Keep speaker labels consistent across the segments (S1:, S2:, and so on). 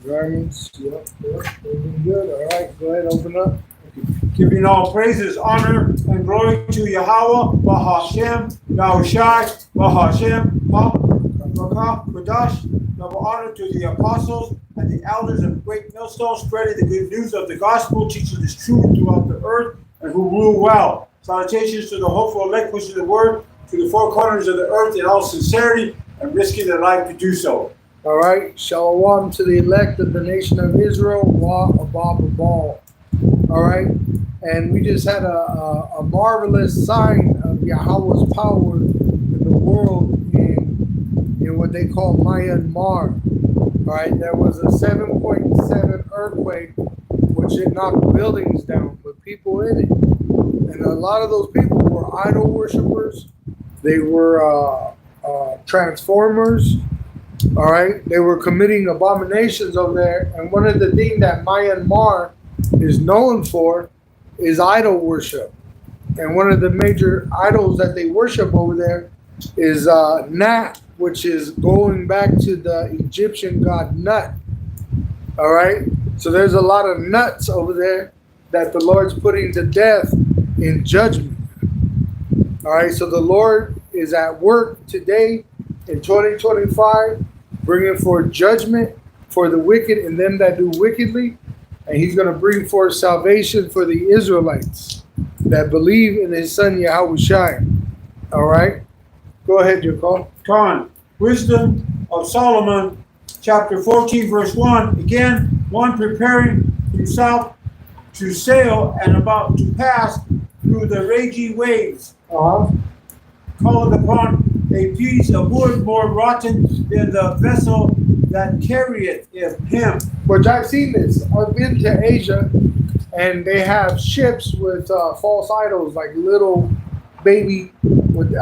S1: Garments, yep, looking good. All right, go ahead, open up.
S2: Giving all praises, honor, and glory to Yahawah, Bahashem, Yahawashi, Bahashem, Barakah, Kodash. Double honor to the apostles and the elders of Great Millstone, spreading the good news of the gospel, teaching this truth throughout the earth, and who rule well. Salutations to the hopeful elect, pushing the word to the four corners of the earth in all sincerity and risking their life to do so.
S1: All right, shalom to the elect of the nation of Israel, wa abab abal. All right, and we just had a marvelous sign of Yahawah's power in the world in what they call Myanmar. All right, there was a 7.7 earthquake, which it knocked buildings down, but people in it. And a lot of those people were idol worshippers. They were transformers. All right, they were committing abominations over there. And one of the things that Myanmar is known for is idol worship. And one of the major idols that they worship over there is Nat, which is going back to the Egyptian god Nut. All right, so there's a lot of nuts over there that the Lord's putting to death in judgment. All right, so the Lord is at work today in 2025, bringing forth judgment for the wicked and them that do wickedly. And he's going to bring forth salvation for the Israelites that believe in his son Yahawashi. All right, go ahead, Jacob.
S2: Con, Wisdom of Solomon, chapter 14, verse 1. Again, one preparing himself to sail and about to pass through the raging waves, called upon a piece of wood more rotten than the vessel that carrieth him.
S1: Which I've seen this. I've been to Asia, and they have ships with false idols, like little baby with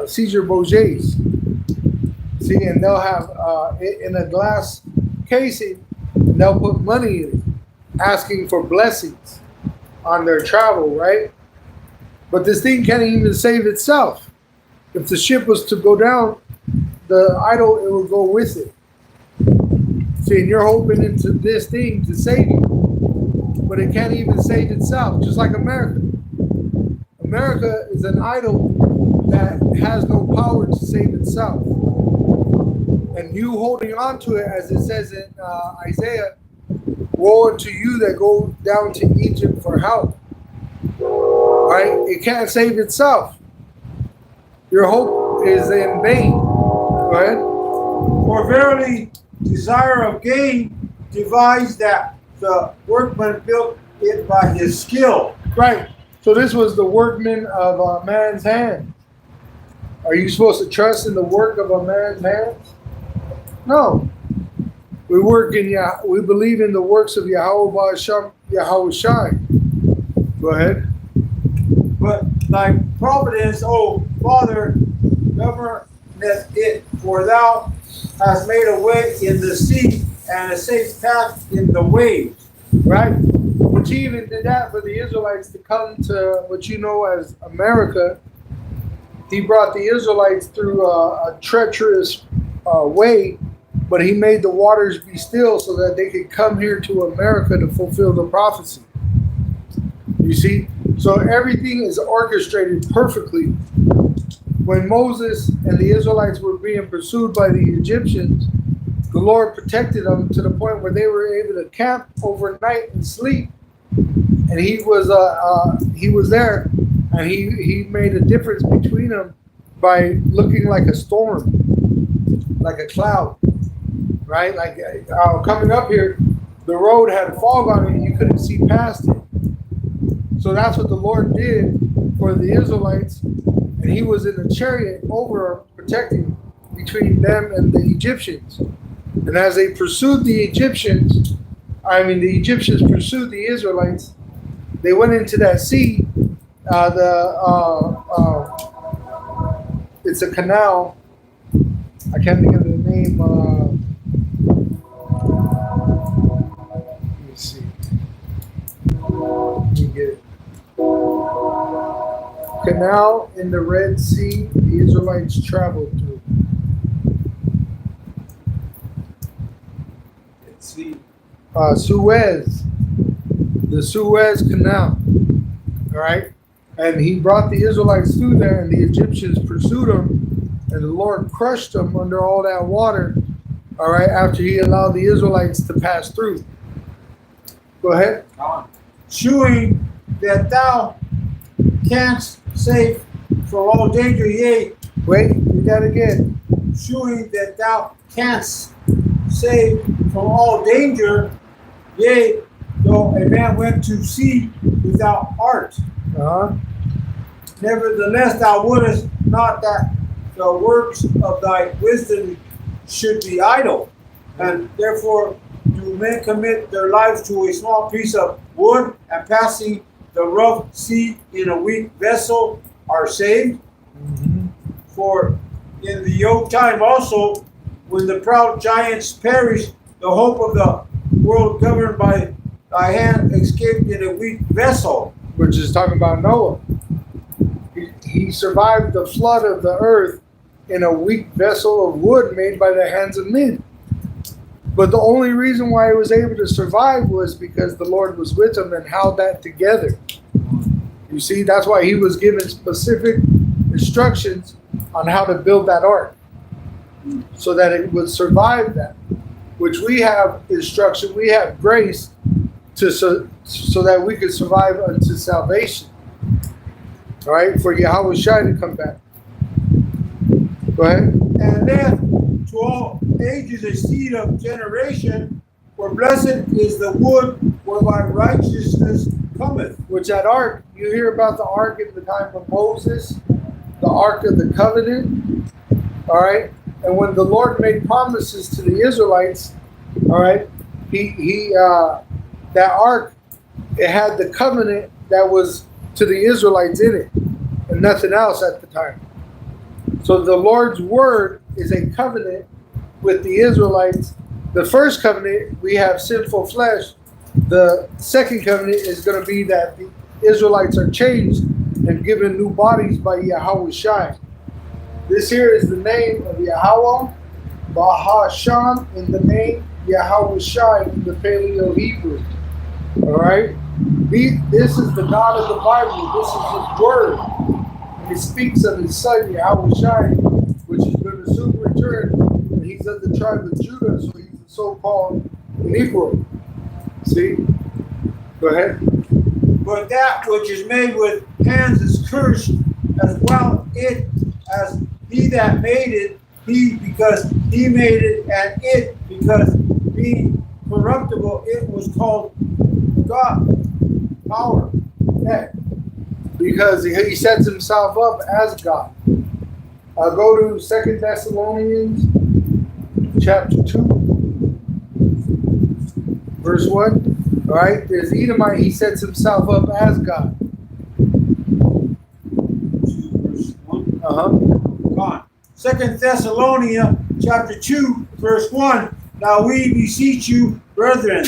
S1: Caesar Borgias. See, and they'll have it in a glass casing, and they'll put money in it, asking for blessings on their travel, right? But this thing can't even save itself. If the ship was to go down, the idol, it would go with it. See, and you're hoping into this thing to save you, but it can't even save itself, just like America. America is an idol that has no power to save itself. And you holding on to it, as it says in Isaiah, woe unto you that go down to Egypt for help. Right? It can't save itself. Your hope is in vain. Go ahead.
S2: For verily, desire of gain devised that the workman built it by his skill.
S1: Right. So this was the workman of a man's hand. Are you supposed to trust in the work of a man's hands? No. We believe in the works of Yahawashi. Go ahead.
S2: But thy providence, O Father, governeth it, for thou hast made a way in the sea and a safe path in the waves.
S1: Right? Which he even did that for the Israelites to come to what you know as America. He brought the Israelites through a treacherous way, but he made the waters be still so that they could come here to America to fulfill the prophecy. You see? So everything is orchestrated perfectly. When Moses and the Israelites were being pursued by the Egyptians, the Lord protected them to the point where they were able to camp overnight and sleep. And he was there, and he made a difference between them by looking like a storm, like a cloud, right? Like coming up here, the road had fog on it, and you couldn't see past it. So that's what the Lord did for the Israelites, and he was in a chariot over protecting between them and the Egyptians. And as they pursued the Egyptians pursued the Israelites, they went into that sea. It's a canal. I can't think of the name. Let me see. Let me get it. Canal in the Red Sea the Israelites traveled through. Suez, the Suez Canal. All right, and he brought the Israelites through there, and the Egyptians pursued them, and the Lord crushed them under all that water. All right, after he allowed the Israelites to pass through. Go ahead.
S2: Shewing that thou canst save from all danger, yea,
S1: Wait, read that again.
S2: shewing that thou canst save from all danger, yea, though a man went to sea without art.
S1: Uh-huh.
S2: Nevertheless, thou wouldest not that the works of thy wisdom should be idle, and therefore do men commit their lives to a small piece of wood, and passing the rough sea in a weak vessel are saved.
S1: Mm-hmm.
S2: For in the old time also, when the proud giants perished, the hope of the world governed by thy hand escaped in a weak vessel.
S1: Which is talking about Noah. He survived the flood of the earth in a weak vessel of wood made by the hands of men. But the only reason why he was able to survive was because the Lord was with him and held that together. You see, that's why he was given specific instructions on how to build that ark so that it would survive that. Which we have instruction, we have grace to so that we could survive unto salvation. All right, for Yahawashi to come back. Go ahead.
S2: And left to all ages a seed of generation, for blessed is the wood whereby righteousness cometh.
S1: Which that ark, you hear about the ark in the time of Moses, the ark of the covenant. All right, and when the Lord made promises to the Israelites, all right, that ark, it had the covenant that was to the Israelites in it, and nothing else at the time. So the Lord's word is a covenant with the Israelites. The first covenant, we have sinful flesh. The second covenant is going to be that the Israelites are changed and given new bodies by Yahawashi. This here is the name of Yahawah, Bahashan in the name, Yahawashi in the Paleo Hebrew. All right? This is the God of the Bible. This is his word. And it speaks of his son, Yahawashi, which is going to soon return. And he's of the tribe of Judah, so he's the so-called Negro. See? Go ahead.
S2: But that which is made with hands is cursed, as well it as he that made it, he because he made it, and it because being corruptible, it was called God, power.
S1: Yeah. Because he sets himself up as God. I'll go to 2 Thessalonians chapter 2, verse 1. All right, there's Edomite, he sets himself up as God.
S2: 2 verse 1. God. 2 Thessalonians chapter 2, verse 1. Now we beseech you, brethren,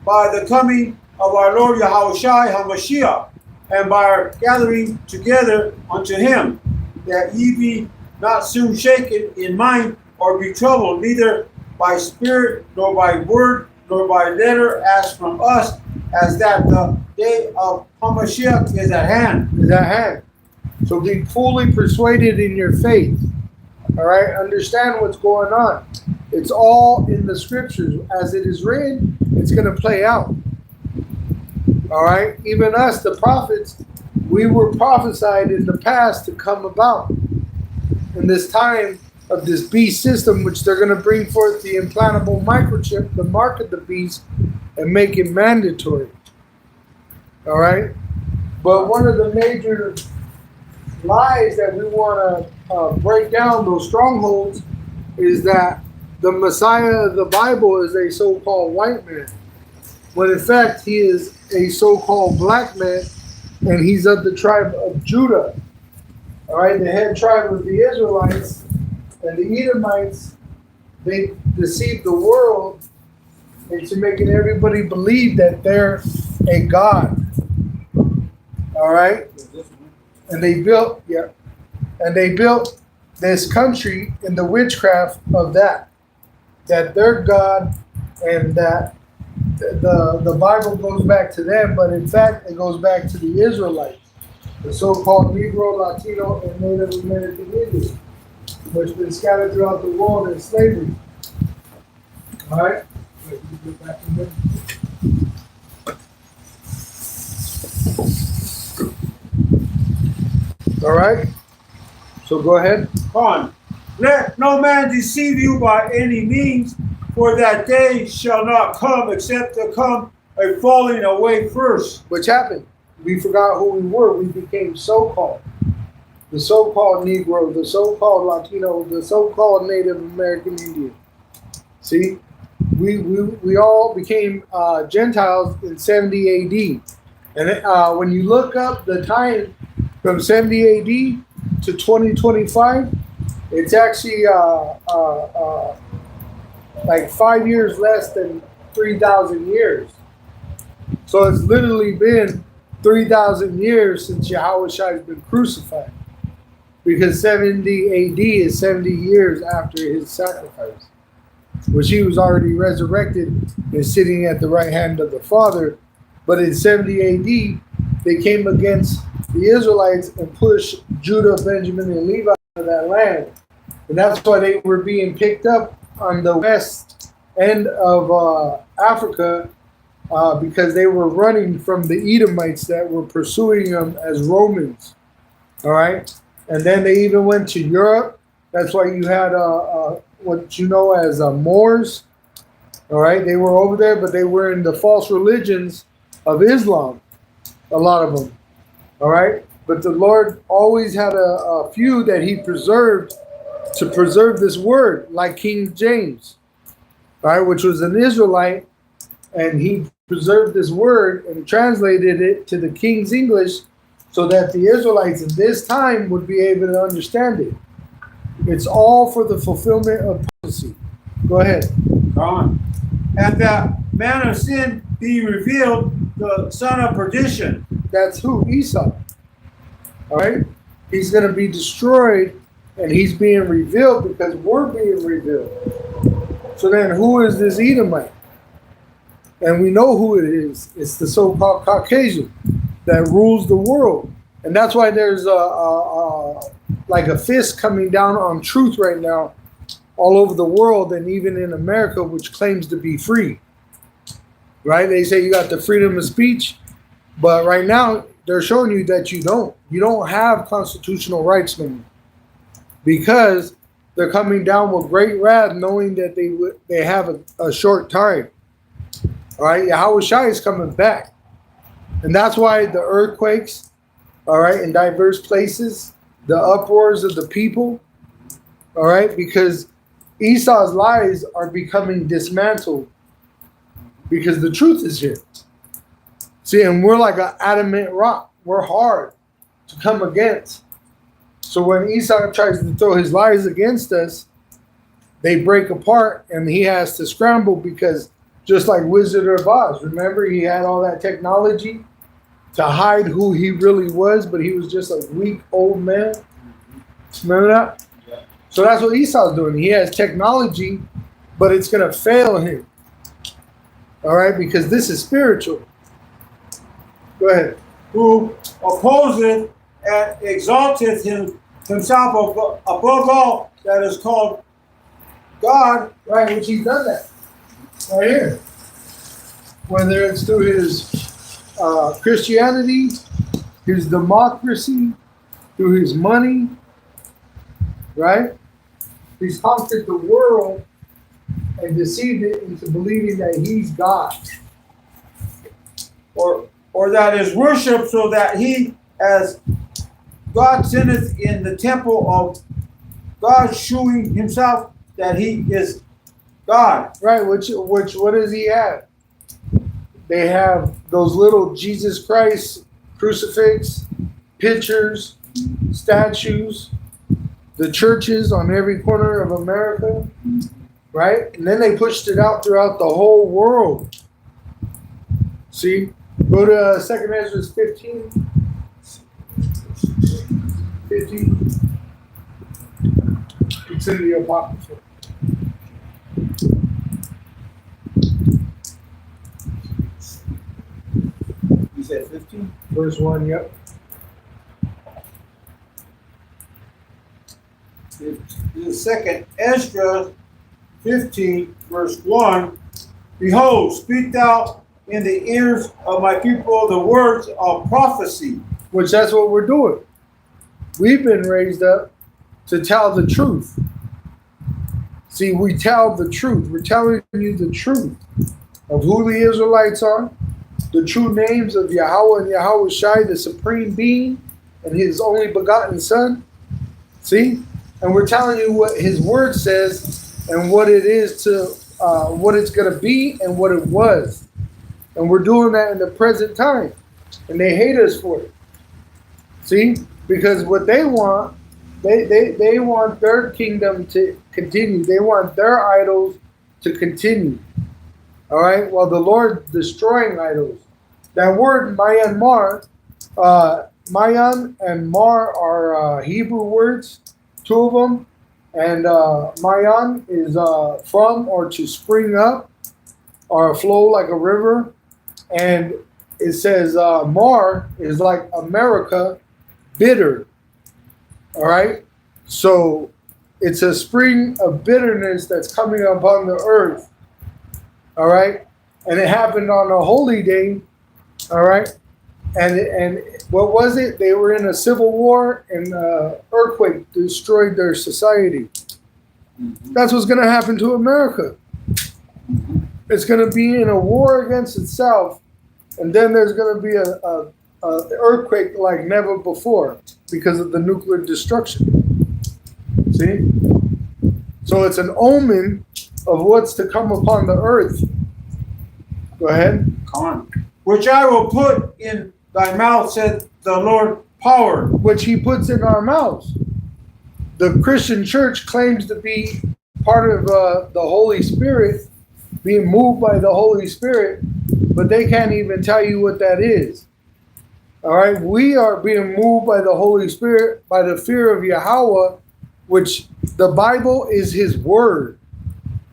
S2: by the coming of our Lord Yahawashi HaMashiach, and by our gathering together unto him, that ye be not soon shaken in mind, or be troubled, neither by spirit, nor by word, nor by letter, as from us, as that the day of HaMashiach is at hand.
S1: Is at hand. So be fully persuaded in your faith. All right, understand what's going on. It's all in the scriptures. As it is written, it's going to play out. All right, even us, the prophets, we were prophesied in the past to come about in this time of this beast system, which they're going to bring forth the implantable microchip, the mark of the beast, and make it mandatory. All right, but one of the major lies that we want to break down, those strongholds, is that the Messiah of the Bible is a so-called white man, when in fact he is a so-called black man, and he's of the tribe of Judah. All right, the head tribe of the Israelites and the Edomites, they deceived the world into making everybody believe that they're a god. All right, and they built this country in the witchcraft of that their God and that the Bible goes back to them, but in fact it goes back to the Israelites, the so-called Negro, Latino, and Native American Indians, which have been scattered throughout the world in slavery. All right. All right. So go ahead.
S2: On. Let no man deceive you by any means, for that day shall not come except there come a falling away first.
S1: Which happened? We forgot who we were. We became so-called. The so-called Negro, the so-called Latino, the so-called Native American Indian. See? We all became Gentiles in 70 AD. And when you look up the time from 70 AD to 2025, it's actually like 5 years less than 3,000 years. So it's literally been 3,000 years since Yahawashi has been crucified. Because 70 AD is 70 years after his sacrifice, which he was already resurrected and sitting at the right hand of the Father. But in 70 AD, they came against the Israelites and pushed Judah, Benjamin, and Levi out of that land. And that's why they were being picked up on the west end of Africa because they were running from the Edomites that were pursuing them as Romans. All right? And then they even went to Europe. That's why you had what you know as Moors. All right? They were over there, but they were in the false religions of Islam, a lot of them. All right? But the Lord always had a few that he preserved to preserve this word, like King James, all right, which was an Israelite, and he preserved this word and translated it to the King's English so that the Israelites in this time would be able to understand it. It's all for the fulfillment of prophecy. Go ahead.
S2: Go on. And that man of sin be revealed, the son of perdition.
S1: That's who? Esau. All right? He's going to be destroyed, and he's being revealed because we're being revealed. So then who is this Edomite? And we know who it is. It's the so-called Caucasian that rules the world. And that's why there's like a fist coming down on truth right now all over the world and even in America, which claims to be free. Right? They say you got the freedom of speech, but right now they're showing you that you don't. You don't have constitutional rights no more because they're coming down with great wrath, knowing that they have a short time. All right, Yahawashi is coming back, and that's why the earthquakes, all right, in diverse places, the uproars of the people, all right, because Esau's lies are becoming dismantled because the truth is here. See, and we're like an adamant rock. We're hard to come against. So when Esau tries to throw his lies against us, they break apart and he has to scramble because just like Wizard of Oz, remember he had all that technology to hide who he really was, but he was just a weak old man. Remember that? Yeah. So that's what Esau's doing. He has technology, but it's going to fail him. All right, because this is spiritual. Go ahead.
S2: Who opposeth and exalteth himself above all that is called God.
S1: Right, which he's done that. Right here. Whether it's through his Christianity, his democracy, through his money, right? He's conquered the world and deceived it into believing that he's God.
S2: Or that is worship, so that he, as God sitteth in the temple of God, shewing himself that he is God.
S1: Right, which what does he have? They have those little Jesus Christ crucifix, pictures, statues, the churches on every corner of America, right? And then they pushed it out throughout the whole world. See? Go to 2 Ezra 15. 15. It's in the Apocrypha.
S2: said 15?
S1: Verse 1, yep.
S2: The second, Ezra 15, verse 1. Behold, speak thou in the ears of my people the words of prophecy.
S1: Which that's what we're doing. We've been raised up to tell the truth. See, we tell the truth. We're telling you the truth of who the Israelites are, the true names of Yahawah and Yahawashi, the supreme being, and his only begotten son. See? And we're telling you what his word says and what it is to, what it's going to be and what it was. And we're doing that in the present time. And they hate us for it. See? Because what they want, they want their kingdom to continue. They want their idols to continue. All right? While the Lord destroying idols. That word Myanmar, Mayan and Mar are Hebrew words, two of them. And Mayan is from or to spring up or flow like a river. And it says Mar is like America, bitter. All right? So it's a spring of bitterness that's coming upon the earth. All right? And it happened on a holy day. All right? And what was it? They were in a civil war and earthquake destroyed their society. That's what's going to happen to America. It's going to be in a war against itself. And then there's going to be a earthquake like never before because of the nuclear destruction. See? So it's an omen of what's to come upon the earth. Go ahead.
S2: Come on. Which I will put in thy mouth, said the Lord power.
S1: Which he puts in our mouths. The Christian church claims to be part of the Holy Spirit, being moved by the Holy Spirit, but they can't even tell you what that is. All right, we are being moved by the Holy Spirit, by the fear of Yahawah, which the Bible is his word.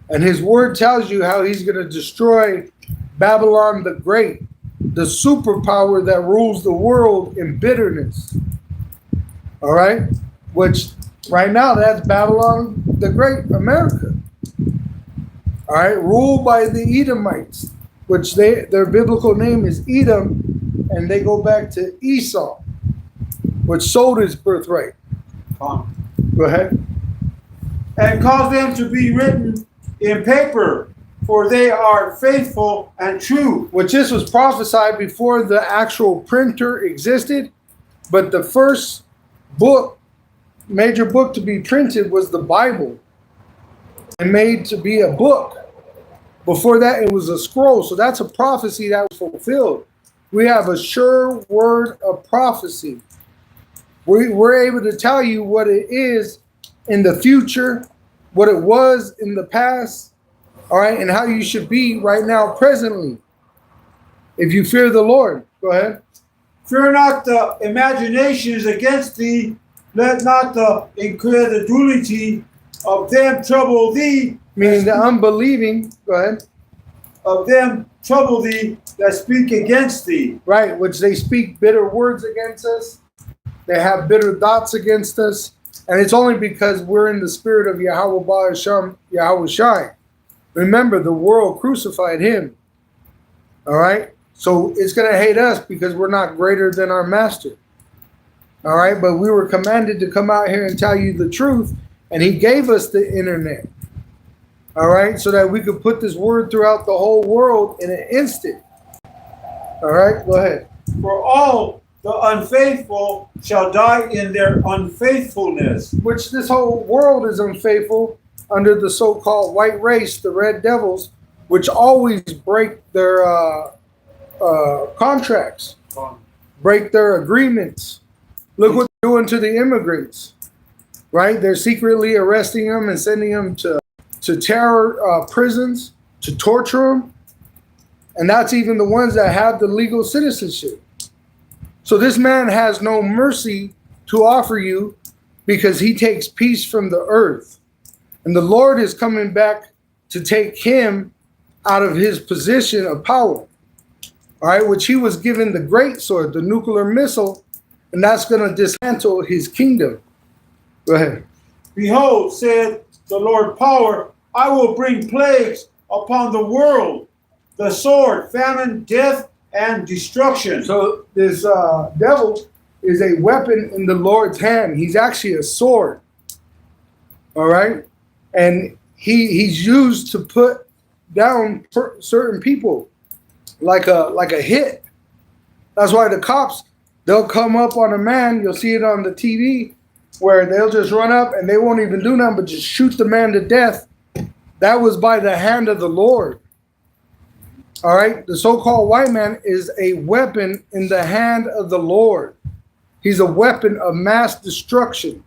S1: And his word tells you how he's going to destroy Babylon the Great, the superpower that rules the world in bitterness. All right, which right now that's Babylon the Great, America. All right, ruled by the Edomites, which their biblical name is Edom. And they go back to Esau, which sold his birthright. Go ahead.
S2: And cause them to be written in paper, for they are faithful and true.
S1: Which this was prophesied before the actual printer existed. But the first book, major book to be printed was the Bible. And made to be a book. Before that, it was a scroll. So that's a prophecy that was fulfilled. We have a sure word of prophecy. We're able to tell you what it is in the future, what it was in the past, all right, and how you should be right now, presently. If you fear the Lord, go ahead.
S2: Fear not the imaginations against thee, let not the incredulity of them trouble thee.
S1: Meaning the unbelieving, go ahead.
S2: Of them trouble thee that speak against thee.
S1: Right, which they speak bitter words against us. They have bitter thoughts against us. And it's only because we're in the spirit of Yahawah Ba'asham, Yahawashi. Remember, the world crucified him. All right? So it's going to hate us because we're not greater than our master. All right? But we were commanded to come out here and tell you the truth. And he gave us the internet. All right? So that we could put this word throughout the whole world in an instant. All right? Go ahead.
S2: For all the unfaithful shall die in their unfaithfulness.
S1: Which this whole world is unfaithful under the so-called white race, the red devils, which always break their contracts, break their agreements. Look what they're doing to the immigrants, right? They're secretly arresting them and sending them to terror prisons to torture them. And that's even the ones that have the legal citizenship. So this man has no mercy to offer you because he takes peace from the earth. And the Lord is coming back to take him out of his position of power. all right, which he was given the great sword, the nuclear missile, and that's going to dismantle his kingdom. Go ahead.
S2: Behold, said the Lord power, I will bring plagues upon the world, the sword, famine, death, and destruction.
S1: So this devil is a weapon in the Lord's hand. He's actually a sword. All right? And he's used to put down certain people like a hit. That's why the cops, they'll come up on a man, you'll see it on the TV, where they'll just run up and they won't even do nothing but just shoot the man to death. That was by the hand of the Lord. All right? The so-called white man is a weapon in the hand of the Lord. He's a weapon of mass destruction.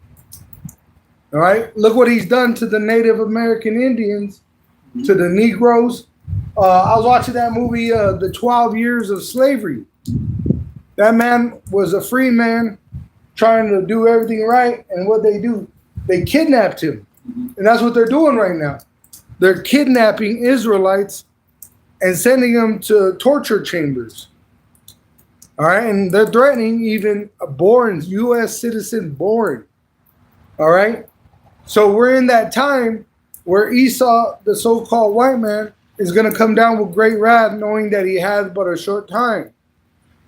S1: All right? Look what he's done to the Native American Indians, to the Negroes. I was watching that movie, The 12 Years of Slavery. That man was a free man trying to do everything right. And what they do, they kidnapped him. And that's what they're doing right now. They're kidnapping Israelites and sending them to torture chambers. All right. And they're threatening even a born U.S. citizen born. All right. So we're in that time where Esau, the so-called white man, is going to come down with great wrath, knowing that he has but a short time.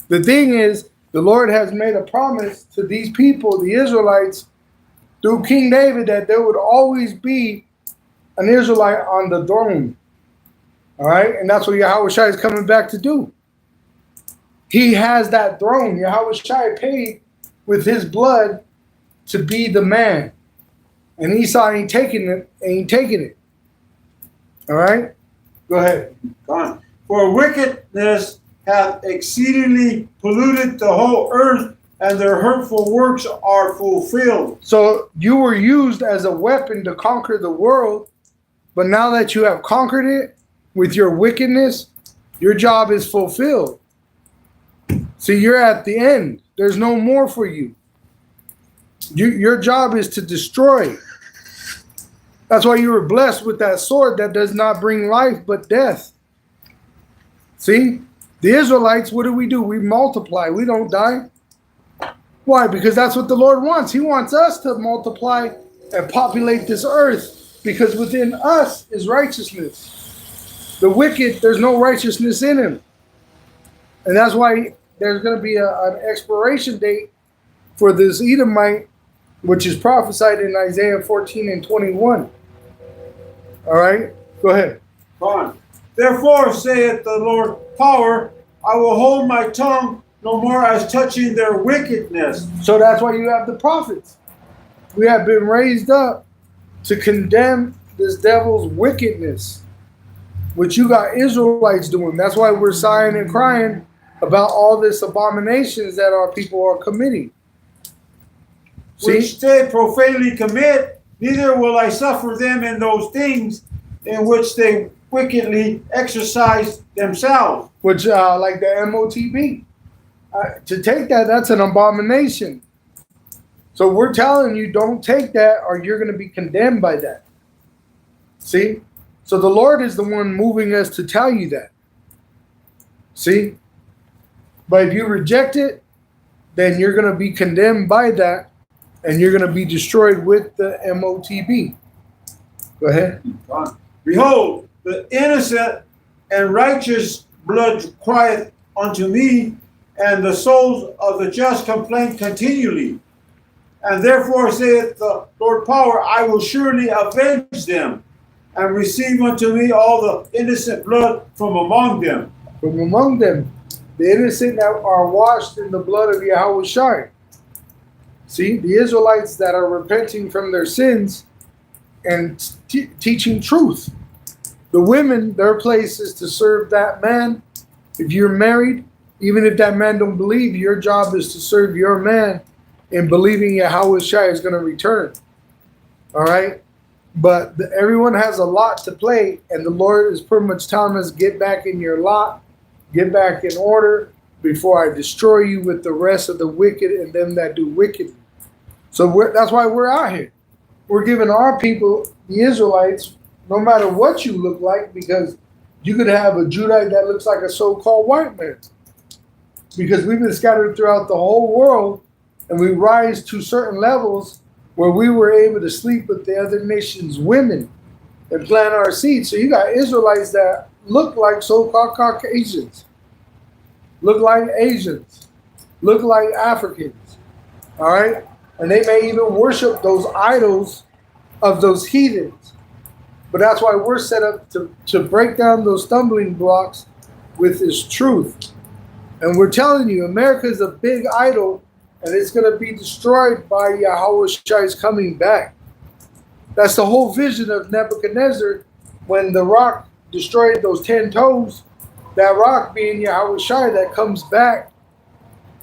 S1: The thing is, the Lord has made a promise to these people, the Israelites, through King David, that there would always be an Israelite on the throne. All right? And that's what Yahawashi is coming back to do. He has that throne. Yahawashi paid with his blood to be the man. And Esau ain't taking it. All right? Go ahead.
S2: For wickedness hath exceedingly polluted the whole earth, and their hurtful works are fulfilled.
S1: So you were used as a weapon to conquer the world, but now that you have conquered it with your wickedness, your job is fulfilled. See, you're at the end. There's no more for you. Your job is to destroy. That's why you were blessed with that sword that does not bring life but death. See? The Israelites, what do? We multiply. We don't die. Why? Because that's what the Lord wants. He wants us to multiply and populate this earth, because within us is righteousness. The wicked, there's no righteousness in him. And that's why there's going to be an expiration date for this Edomite, which is prophesied in Isaiah 14 and 21. All right? Go ahead.
S2: Fine. Therefore, saith the Lord power, I will hold my tongue no more as touching their wickedness.
S1: So that's why you have the prophets. We have been raised up to condemn this devil's wickedness, which you got Israelites doing. That's why we're sighing and crying about all this abominations that our people are committing.
S2: Which they profanely commit, neither will I suffer them in those things in which they wickedly exercise themselves.
S1: Which, like the MOTB. To take that, that's an abomination. So we're telling you, don't take that or you're going to be condemned by that. See? So the Lord is the one moving us to tell you that. See? But if you reject it, then you're going to be condemned by that, and you're going to be destroyed with the MOTB. Go ahead.
S2: Behold, the innocent and righteous blood crieth unto me, and the souls of the just complain continually. And therefore saith the Lord power, I will surely avenge them, and receive unto me all the innocent blood from among them.
S1: From among them, the innocent that are washed in the blood of Yahawashi. See, the Israelites that are repenting from their sins and teaching truth. The women, their place is to serve that man. If you're married, even if that man don't believe, your job is to serve your man in believing Yahawashi is going to return. All right? But everyone has a lot to play, and the Lord is pretty much telling us, get back in your lot, get back in order before I destroy you with the rest of the wicked and them that do wickedly. So that's why we're out here. We're giving our people, the Israelites, no matter what you look like, because you could have a Judite that looks like a so-called white man. because we've been scattered throughout the whole world, and we rise to certain levels where we were able to sleep with the other nations' women and plant our seeds. So you got Israelites that look like so-called Caucasians, look like Asians, look like Africans, all right? And they may even worship those idols of those heathens. But that's why we're set up to break down those stumbling blocks with this truth. And we're telling you, America is a big idol, and it's going to be destroyed by Yahawah's coming back. That's the whole vision of Nebuchadnezzar when the rock destroyed those 10 toes. That rock being Yahawashi that comes back,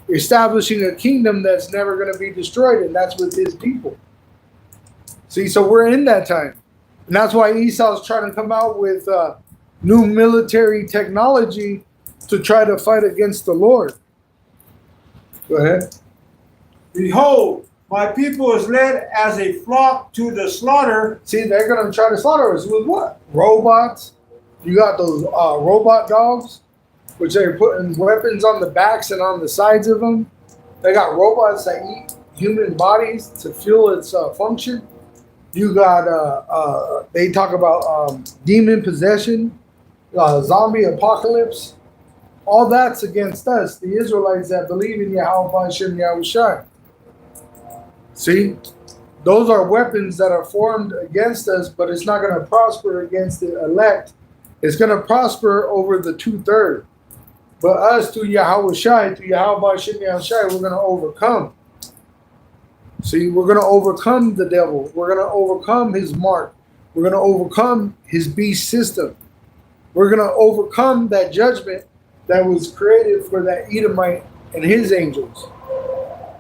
S1: establishing a kingdom that's never going to be destroyed, and that's with his people. See, so we're in that time. And that's why Esau's trying to come out with new military technology to try to fight against the Lord. Go ahead.
S2: Behold, my people is led as a flock to the slaughter.
S1: See, they're going to try to slaughter us with what? Robots. You got those robot dogs, which they're putting weapons on the backs and on the sides of them. They got robots that eat human bodies to fuel its function. You got, they talk about demon possession, zombie apocalypse. All that's against us, the Israelites that believe in Yahawah Shem Yahawashi. See, those are weapons that are formed against us, but it's not going to prosper against the elect. It's going to prosper over the 2/3. But us, through Yahawashi, through Yahawah Shem Yahawashi, we're going to overcome. See, we're going to overcome the devil. We're going to overcome his mark. We're going to overcome his beast system. We're going to overcome that judgment that was created for that Edomite and his angels,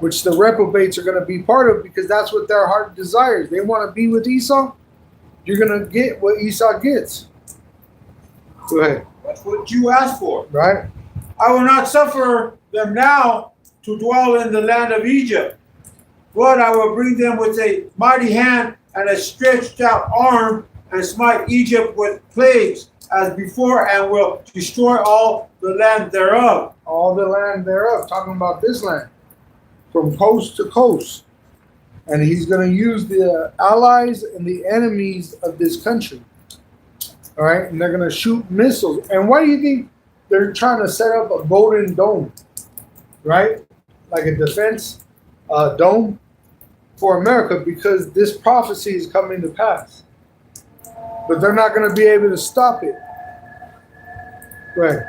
S1: which the reprobates are going to be part of, because that's what their heart desires. They want to be with Esau. You're going to get what Esau gets. Go ahead.
S2: That's what you asked for.
S1: Right?
S2: I will not suffer them now to dwell in the land of Egypt. But I will bring them with a mighty hand and a stretched out arm, and smite Egypt with plagues as before, and will destroy all the land thereof.
S1: All the land thereof, talking about this land, from coast to coast. And he's going to use the allies and the enemies of this country. All right? And they're going to shoot missiles. And why do you think they're trying to set up a golden dome? Right? Like a defense dome for America, because this prophecy is coming to pass. But they're not going to be able to stop it. Right.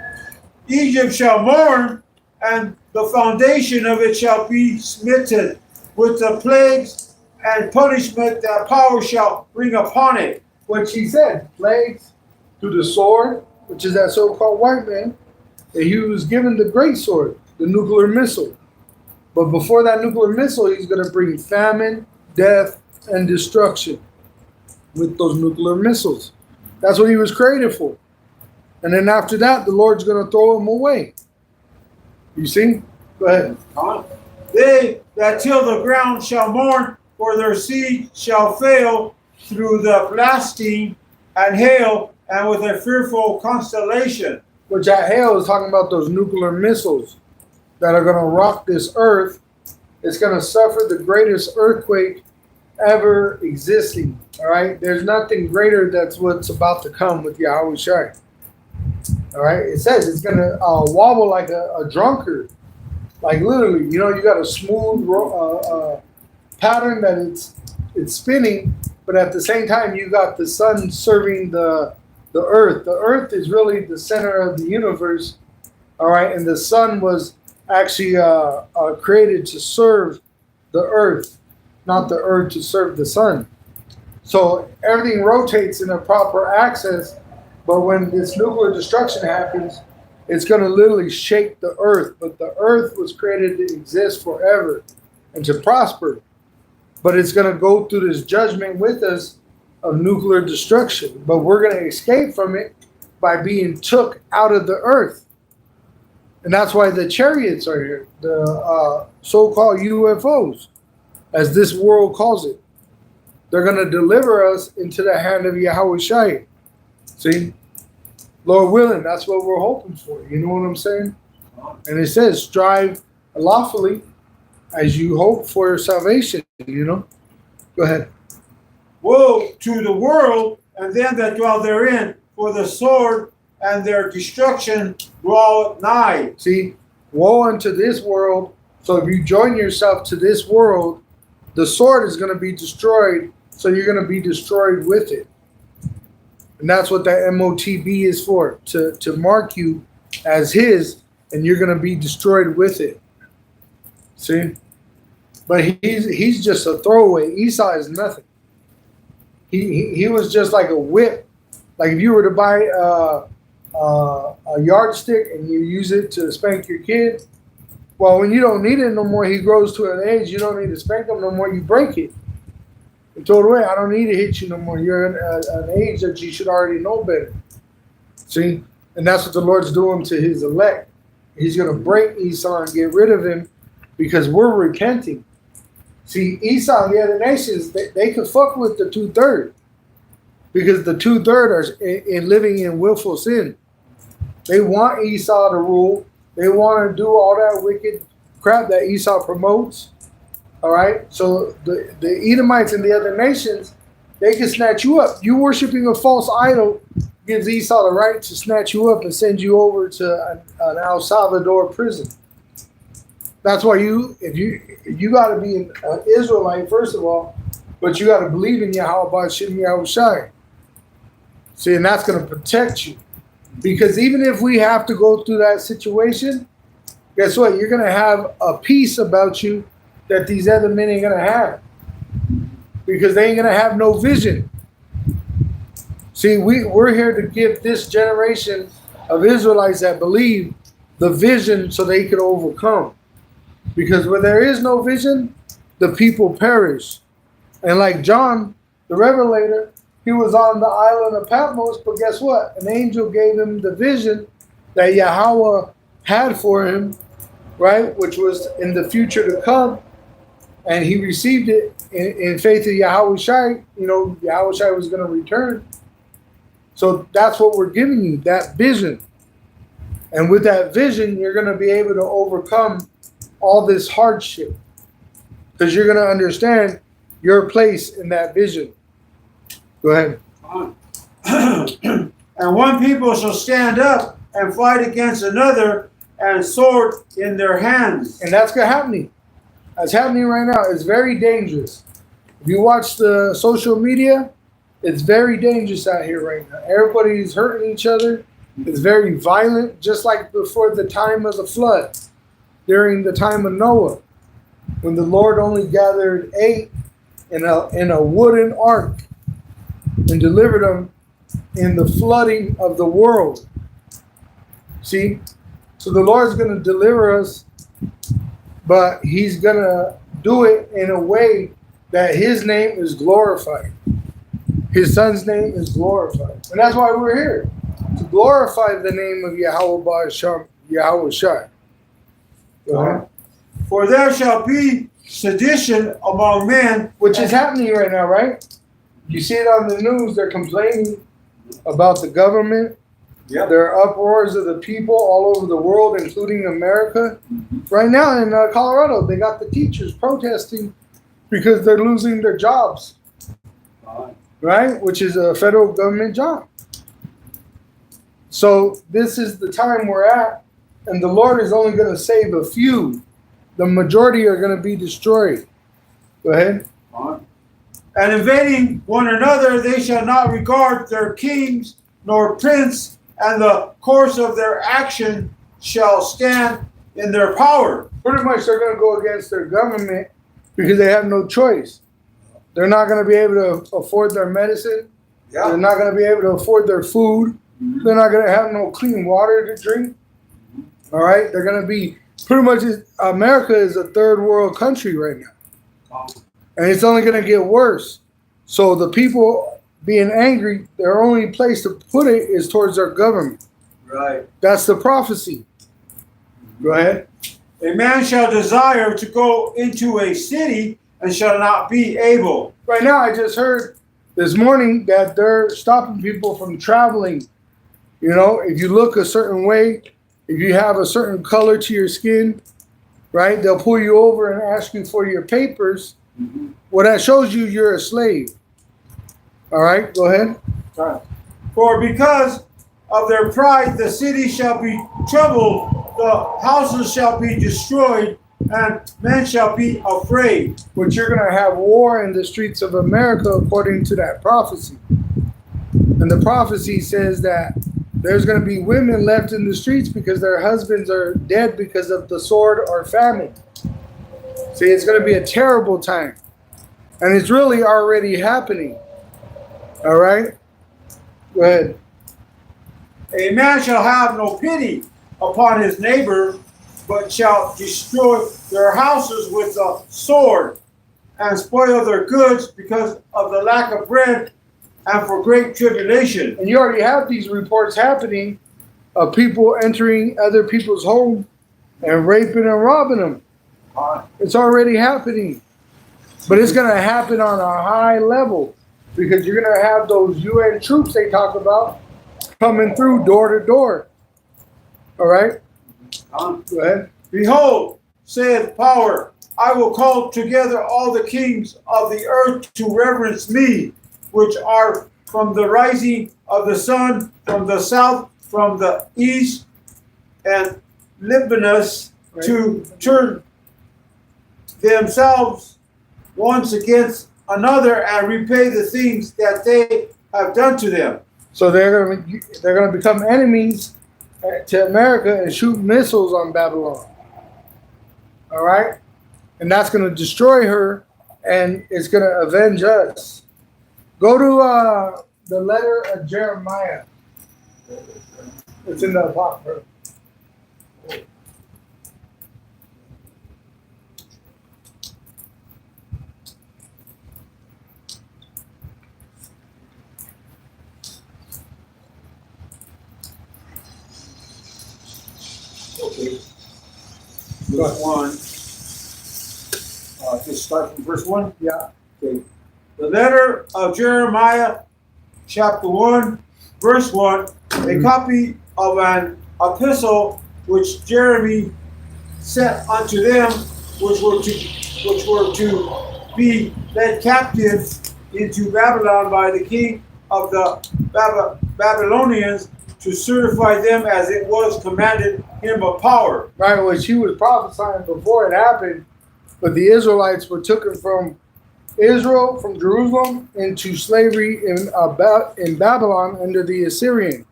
S2: Egypt shall mourn, and the foundation of it shall be smitten with the plagues and punishment that power shall bring upon it.
S1: What she said, plagues through the sword, which is that so-called white man, and he was given the great sword, the nuclear missile. But before that nuclear missile, he's going to bring famine, death, and destruction with those nuclear missiles. That's what he was created for. And then after that, the Lord's going to throw him away. You see? Go ahead.
S2: They that till the ground shall mourn, for their seed shall fail through the blasting and hail, and with a fearful constellation.
S1: Which that hail is talking about those nuclear missiles that are going to rock this earth. It's going to suffer the greatest earthquake ever existing. All right? There's nothing greater that's what's about to come with Yahawashi. All right? It says it's going to wobble like a drunkard. Like literally, you know, you got a smooth pattern that it's spinning, but at the same time, you got the sun serving the earth. The earth is really the center of the universe. All right? And the sun was actually created to serve the earth, not the earth to serve the sun. So everything rotates in a proper axis, but when this nuclear destruction happens, it's going to literally shake the earth. But the earth was created to exist forever and to prosper. But it's going to go through this judgment with us of nuclear destruction. But we're going to escape from it by being took out of the earth. And that's why the chariots are here, the so-called UFOs, as this world calls it. They're going to deliver us into the hand of Yahawashi. See? Lord willing, that's what we're hoping for. You know what I'm saying? And it says, strive lawfully as you hope for salvation, Go ahead.
S2: Woe to the world and them that dwell therein, for the sword and their destruction draw nigh.
S1: See, woe unto this world. So if you join yourself to this world, the sword is going to be destroyed. So you're going to be destroyed with it. And that's what that MOTB is for, to mark you as his, and you're going to be destroyed with it. See? But he's just a throwaway. Esau is nothing. He was just like a whip. Like if you were to buy a yardstick and you use it to spank your kid, well, when you don't need it no more, he grows to an age, you don't need to spank him no more, you break it. You told away, I don't need to hit you no more. You're in an age that you should already know better. See? And that's what the Lord's doing to his elect. He's going to break Esau and get rid of him because we're repenting. See, Esau and the other nations, they could fuck with the 2/3 because the 2/3 are in living in willful sin. They want Esau to rule. They want to do all that wicked crap that Esau promotes. All right? So the Edomites and the other nations, they can snatch you up. You worshiping a false idol gives Esau the right to snatch you up and send you over to an El Salvador prison. That's why you got to be an Israelite, first of all, but you got to believe in Yahawah and Yahawashi. See, and that's going to protect you. Because even if we have to go through that situation, guess what? You're going to have a peace about you that these other men ain't going to have. Because they ain't going to have no vision. See, we're here to give this generation of Israelites that believe the vision so they could overcome. Because where there is no vision, the people perish. And like John, the Revelator, he was on the island of Patmos, but guess what? An angel gave him the vision that Yahawah had for him, right? Which was in the future to come. And he received it in faith of Yahawashi. Yahawashi was going to return. So that's what we're giving you, that vision. And with that vision, you're going to be able to overcome all this hardship. Because you're going to understand your place in that vision. Go ahead.
S2: And one people shall stand up and fight against another, and sword in their hands.
S1: And that's going to happen. That's happening right now. It's very dangerous. If you watch the social media, it's very dangerous out here right now. Everybody's hurting each other. It's very violent, just like before the time of the flood, during the time of Noah, when the Lord only gathered 8 in a wooden ark and delivered them in the flooding of the world. See? So the Lord's going to deliver us, but he's going to do it in a way that his name is glorified. His son's name is glorified. And that's why we're here, to glorify the name of Yahawashi.
S2: For there shall be sedition among men.
S1: Which is happening right now, right? You see it on the news. They're complaining about the government.
S2: Yep.
S1: There are uproars of the people all over the world, including America. Right now in Colorado, they got the teachers protesting because they're losing their jobs. Right? Which is a federal government job. So this is the time we're at, and the Lord is only going to save a few. The majority are going to be destroyed. Go ahead.
S2: And invading one another, they shall not regard their kings nor prince, and the course of their action shall stand in their power.
S1: Pretty much they're going to go against their government because they have no choice. They're not going to be able to afford their medicine.
S2: Yeah.
S1: They're not going to be able to afford their food. They're not going to have no clean water to drink. All right? They're going to be pretty much, America is a third world country right now. And it's only going to get worse. So the people being angry, their only place to put it is towards their government.
S2: Right.
S1: That's the prophecy. Go ahead.
S2: A man shall desire to go into a city and shall not be able.
S1: Right now, I just heard this morning that they're stopping people from traveling. If you look a certain way, If you have a certain color to your skin, right, they'll pull you over and ask you for your papers. Well, that shows you you're a slave. All right, go ahead.
S2: For because of their pride, the city shall be troubled, the houses shall be destroyed, and men shall be afraid.
S1: But you're going to have war in the streets of America according to that prophecy. And the prophecy says that there's going to be women left in the streets because their husbands are dead because of the sword or famine. See, it's going to be a terrible time. And it's really already happening. All right? Go ahead.
S2: A man shall have no pity upon his neighbor, but shall destroy their houses with the sword, and spoil their goods because of the lack of bread and for great tribulation.
S1: And you already have these reports happening of people entering other people's homes and raping and robbing them. It's already happening. But it's going to happen on a high level because you're going to have those UN troops they talk about coming through door to door. All right? Go ahead.
S2: Behold, saith power, I will call together all the kings of the earth to reverence me, which are from the rising of the sun, from the south, from the east, and Libanus, to turn themselves once against another and repay the things that they have done to them.
S1: So they're going to become enemies to America and shoot missiles on Babylon. All right? And that's going to destroy her, and it's going to avenge us. Go to the letter of Jeremiah. It's in the Apocrypha.
S2: Okay. Verse 1. Just start from verse 1?
S1: Yeah.
S2: Okay. The letter of Jeremiah, chapter 1, verse 1, a copy of an epistle which Jeremy sent unto them, which were to be led captive into Babylon by the king of the Babylonians, to certify them as it was commanded him of power.
S1: Right, which he was prophesying before it happened, but the Israelites were taken from Israel, from Jerusalem, into slavery in Babylon under the Assyrian,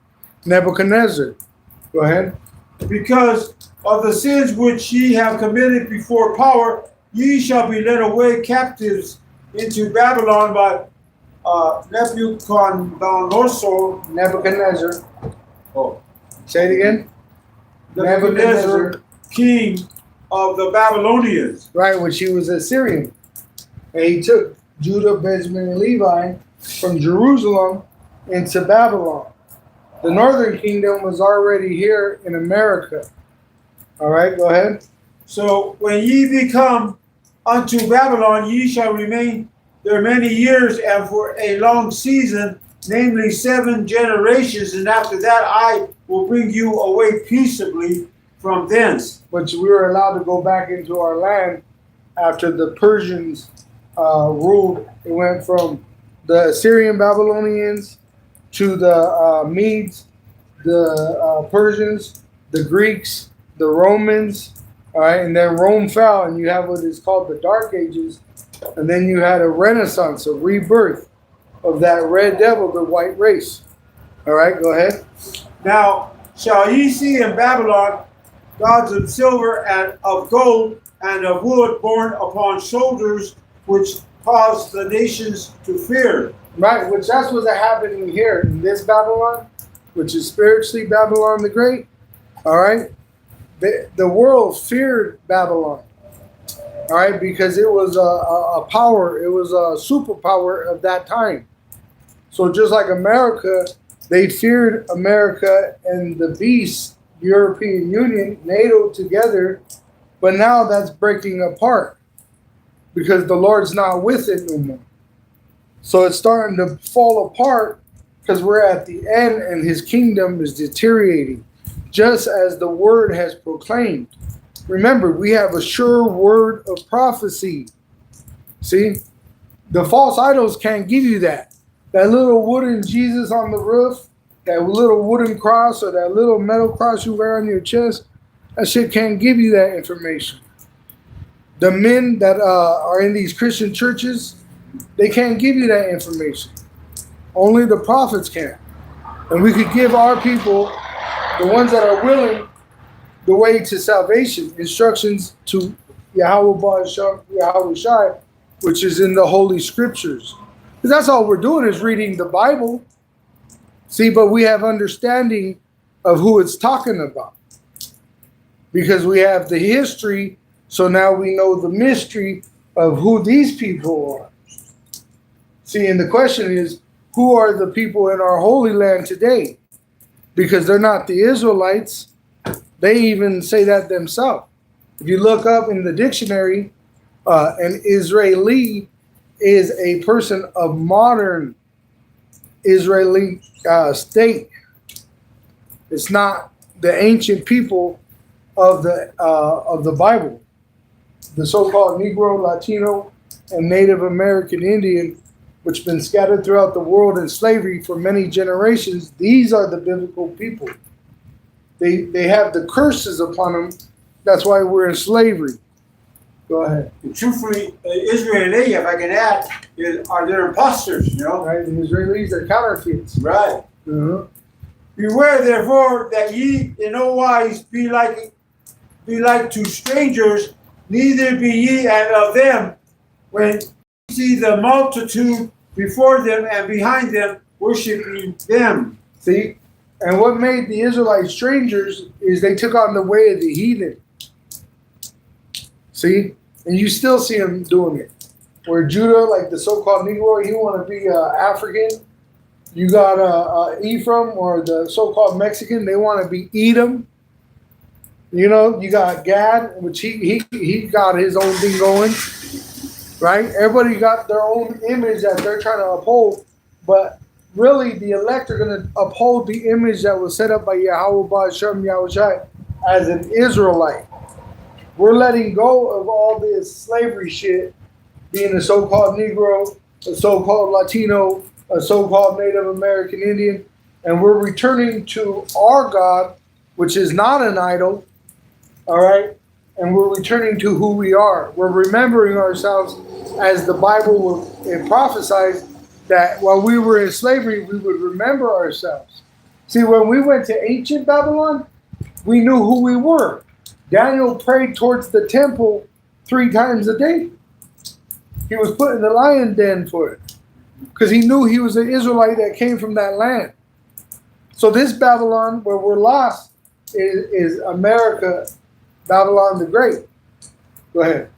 S1: Nebuchadnezzar. Go ahead.
S2: Because of the sins which ye have committed before power, ye shall be led away captives into Babylon by
S1: Nebuchadnezzar.
S2: Oh.
S1: Say it again.
S2: Nebuchadnezzar, king of the Babylonians.
S1: Right, which he was Assyrian. And he took Judah, Benjamin, and Levi from Jerusalem into Babylon. The northern kingdom was already here in America. All right, go ahead.
S2: So when ye become unto Babylon, ye shall remain there many years and for a long season, namely 7 generations, and after that I will bring you away peaceably from thence.
S1: But we were allowed to go back into our land after the Persians ruled. It went from the Assyrian Babylonians to the Medes, the Persians, the Greeks, the Romans, all right, and then Rome fell, and you have what is called the Dark Ages, and then you had a renaissance, a rebirth of that red devil, the white race. All right, go ahead.
S2: Now shall ye see in Babylon gods of silver and of gold and of wood borne upon shoulders, which cause the nations to fear.
S1: Right, which that's what's happening here in this Babylon, which is spiritually Babylon the Great. All right, the world feared Babylon. All right, because it was a power, it was a superpower of that time. So just like America, they feared America and the beast, European Union, NATO together, but now that's breaking apart because the Lord's not with it no more. So it's starting to fall apart because we're at the end and his kingdom is deteriorating. just as the word has proclaimed. Remember, we have a sure word of prophecy. See, the false idols can't give you that. That little wooden Jesus on the roof, that little wooden cross, or that little metal cross you wear on your chest, that shit can't give you that information. The men that are in these Christian churches, they can't give you that information. Only the prophets can. And we could give our people, the ones that are willing, the way to salvation, instructions to Yahawashi, which is in the Holy Scriptures. Because that's all we're doing is reading the Bible. See, but we have understanding of who it's talking about. Because we have the history, so now we know the mystery of who these people are. See, and the question is, who are the people in our Holy Land today? Because they're not the Israelites. They even say that themselves. If you look up in the dictionary, an Israeli is a person of modern Israeli state. It's not the ancient people of the Bible, the so-called Negro, Latino, and Native American Indian, which have been scattered throughout the world in slavery for many generations. These are the biblical people. They have the curses upon them. That's why we're in slavery. Go ahead.
S2: And truthfully, Israeli, if I can add, are their imposters, you know?
S1: Right, the Israelis are counterfeits.
S2: Right.
S1: Uh-huh.
S2: Beware, therefore, that ye in no wise be like to strangers, neither be ye and of them, when ye see the multitude before them and behind them, worshiping them.
S1: See? And what made the Israelites strangers is they took on the way of the heathen. See? And you still see them doing it. Where Judah, like the so-called Negro, he want to be African. You got Ephraim, or the so-called Mexican, they want to be Edom. You know, you got Gad, which he got his own thing going. Right? Everybody got their own image that they're trying to uphold. But really, the elect are going to uphold the image that was set up by Yahawashi as an Israelite. We're letting go of all this slavery shit, being a so-called Negro, a so-called Latino, a so-called Native American Indian, and we're returning to our God, which is not an idol, all right? And we're returning to who we are. We're remembering ourselves as the Bible prophesies that while we were in slavery, we would remember ourselves. See, when we went to ancient Babylon, we knew who we were. Daniel prayed towards the temple 3 times a day. He was put in the lion den for it because he knew he was an Israelite that came from that land. So this Babylon, where we're lost, is America, Babylon the Great. Go ahead.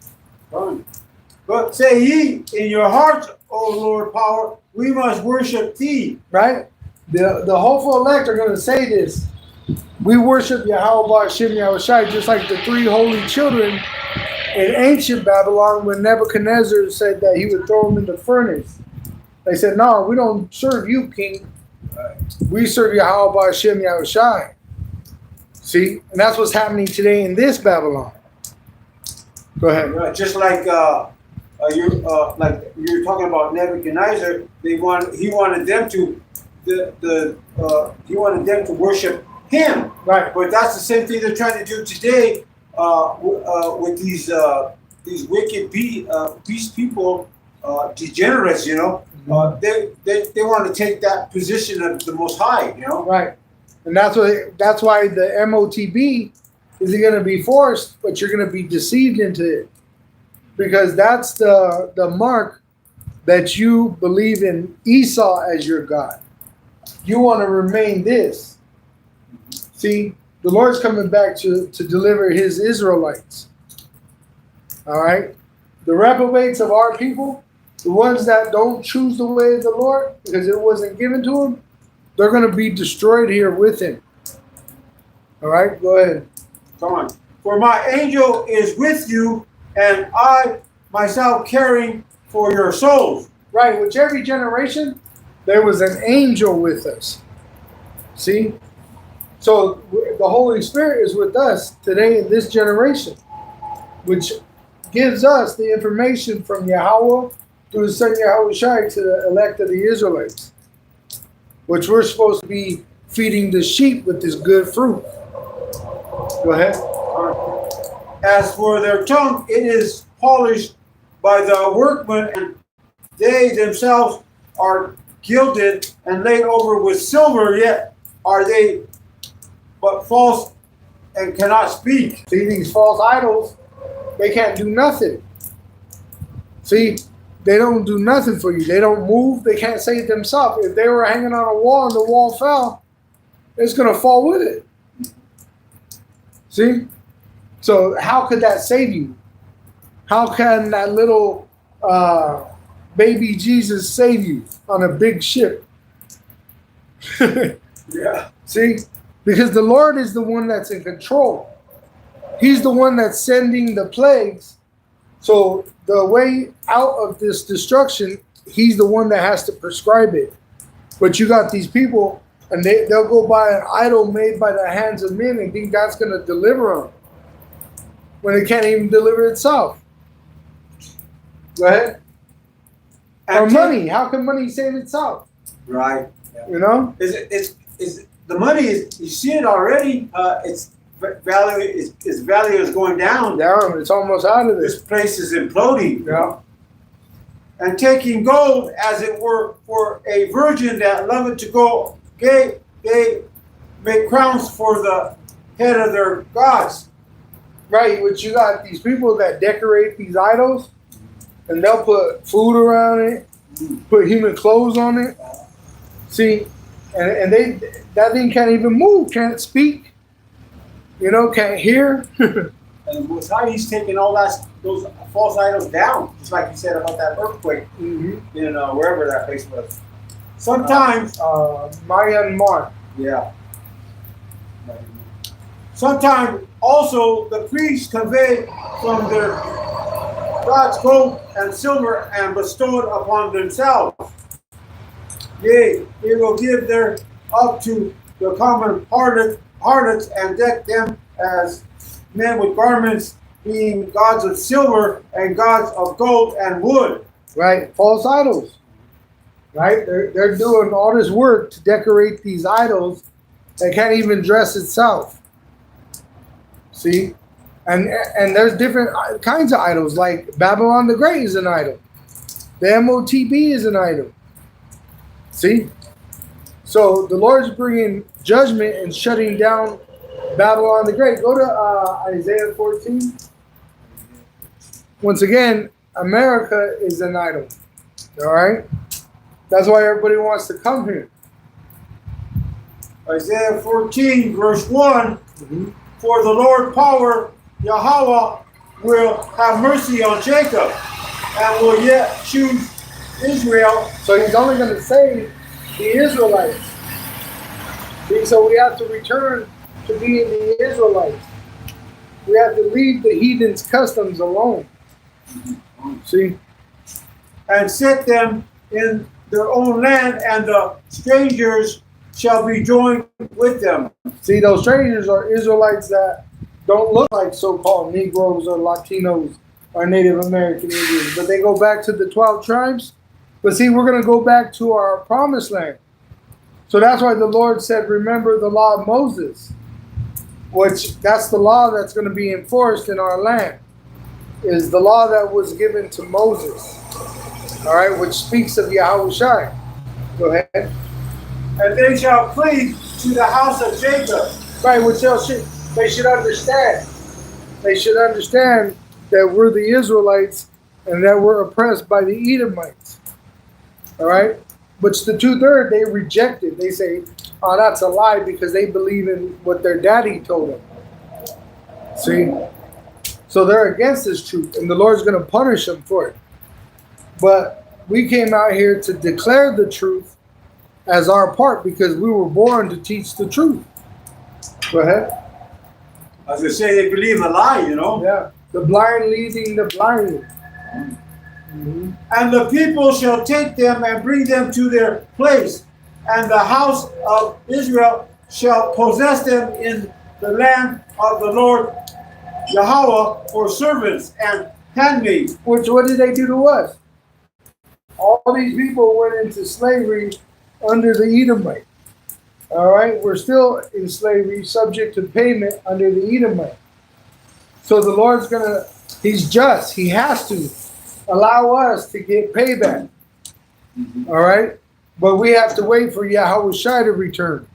S2: But say ye in your hearts, O Lord power, we must worship thee.
S1: Right? The hopeful elect are going to say this. We worship Yahawah, Yahawashi, just like the 3 holy children in ancient Babylon when Nebuchadnezzar said that he would throw them in the furnace. They said, no, we don't serve you, king. We serve Yahawah, Yahawashi. See? And that's what's happening today in this Babylon. Go ahead.
S2: Right. Just like you're talking about Nebuchadnezzar, he wanted them to worship him.
S1: Right.
S2: But that's the same thing they're trying to do today with these wicked beast people, degenerates. You know, they want to take that position of the Most High. You know.
S1: Right. And that's why the MOTB isn't going to be forced, but you're going to be deceived into it, because that's the mark that you believe in Esau as your God. You want to remain this. See, the Lord's coming back to deliver his Israelites. All right? The reprobates of our people, the ones that don't choose the way of the Lord because it wasn't given to them, they're going to be destroyed here with him. All right? Go ahead.
S2: Come on. For my angel is with you, and I myself caring for your souls.
S1: Right. Which every generation, there was an angel with us. See? So the Holy Spirit is with us today in this generation, which gives us the information from Yahawah through His Son Yahawashi to the elect of the Israelites, which we're supposed to be feeding the sheep with this good fruit. Go ahead.
S2: As for their tongue, it is polished by the workmen, and they themselves are gilded and laid over with silver, yet are they but false and cannot speak.
S1: See, these false idols, they can't do nothing. See, they don't do nothing for you. They don't move. They can't save themselves. If they were hanging on a wall and the wall fell, it's going to fall with it. See? So how could that save you? How can that little baby Jesus save you on a big ship?
S2: Yeah.
S1: See? Because the Lord is the one that's in control. He's the one that's sending the plagues. So the way out of this destruction, He's the one that has to prescribe it. But you got these people, and they'll go buy an idol made by the hands of men and think that's going to deliver them, when it can't even deliver itself. Go ahead. Or money. How can money save itself?
S2: Right.
S1: You know?
S2: Is the money is, you see it already? Its value is going down.
S1: Down. It's almost out of
S2: This
S1: this.
S2: place is imploding.
S1: Yeah.
S2: And taking gold as it were for a virgin that loveth to go gay, they make crowns for the head of their gods.
S1: Right, but you got these people that decorate these idols, and they'll put food around it, put human clothes on it. See, and that thing can't even move, can't speak, can't hear.
S2: And Most High, He's taking all those false idols down, just like you said about that earthquake in wherever that place was. Sometimes,
S1: Myanmar.
S2: yeah. Sometimes also the priests convey from their gods gold and silver and bestow it upon themselves. Yea, they will give their up to the common harlots and deck them as men with garments, being gods of silver and gods of gold and wood.
S1: Right, false idols. Right, they're doing all this work to decorate these idols that can't even dress itself. See, and there's different kinds of idols. Like Babylon the Great is an idol. The MOTB is an idol. See, so the Lord's bringing judgment and shutting down Babylon the Great. Go to Isaiah 14. Once again, America is an idol. All right, that's why everybody wants to come here.
S2: Isaiah 14, verse 1. For the Lord power, Yahawah, will have mercy on Jacob and will yet choose Israel.
S1: So He's only going to save the Israelites. See, so we have to return to being the Israelites. We have to leave the heathens' customs alone. See?
S2: And set them in their own land, and the strangers shall be joined with them.
S1: See, those strangers are Israelites that don't look like so-called Negroes or Latinos or Native American Indians, but they go back to the 12 tribes. But see, we're going to go back to our promised land. So that's why the Lord said, remember the law of Moses, which that's the law that's going to be enforced in our land, is the law that was given to Moses, all right, which speaks of Yahawashi. Go ahead.
S2: And they shall cleave to the house of Jacob.
S1: Right, which they should understand. They should understand that we're the Israelites and that we're oppressed by the Edomites. All right? Which the 2/3, they rejected. They say, oh, that's a lie, because they believe in what their daddy told them. See? So they're against this truth, and the Lord's going to punish them for it. But we came out here to declare the truth as our part, because we were born to teach the truth. Go ahead.
S2: As they say, they believe a lie,
S1: Yeah. The blind leading the blind.
S2: And the people shall take them and bring them to their place, and the house of Israel shall possess them in the land of the Lord Yahawah for servants and handmaids.
S1: Which, what did they do to us? All these people went into slavery under the Edomite. All right, we're still in slavery, subject to payment under the Edomite. So the Lord's He's just. He has to allow us to get payback. All right, but we have to wait for Yahawashi to return.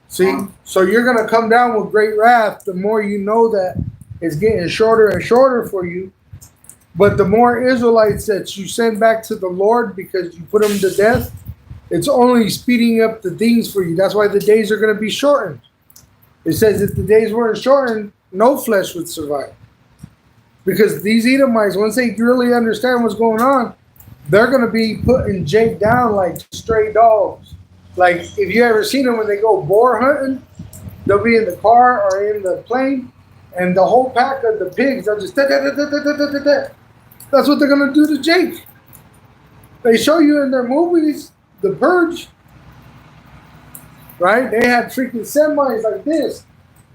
S1: See, so you're going to come down with great wrath. The more you know that it's getting shorter and shorter for you. But the more Israelites that you send back to the Lord because you put them to death, it's only speeding up the things for you. That's why the days are going to be shortened. It says if the days weren't shortened, no flesh would survive. Because these Edomites, once they really understand what's going on, they're going to be putting Jake down like stray dogs. Like if you ever seen them when they go boar hunting, they'll be in the car or in the plane, and the whole pack of the pigs, they'll just That's what they're going to do to Jake. They show you in their movies, The Purge, right? They had freaking semis like this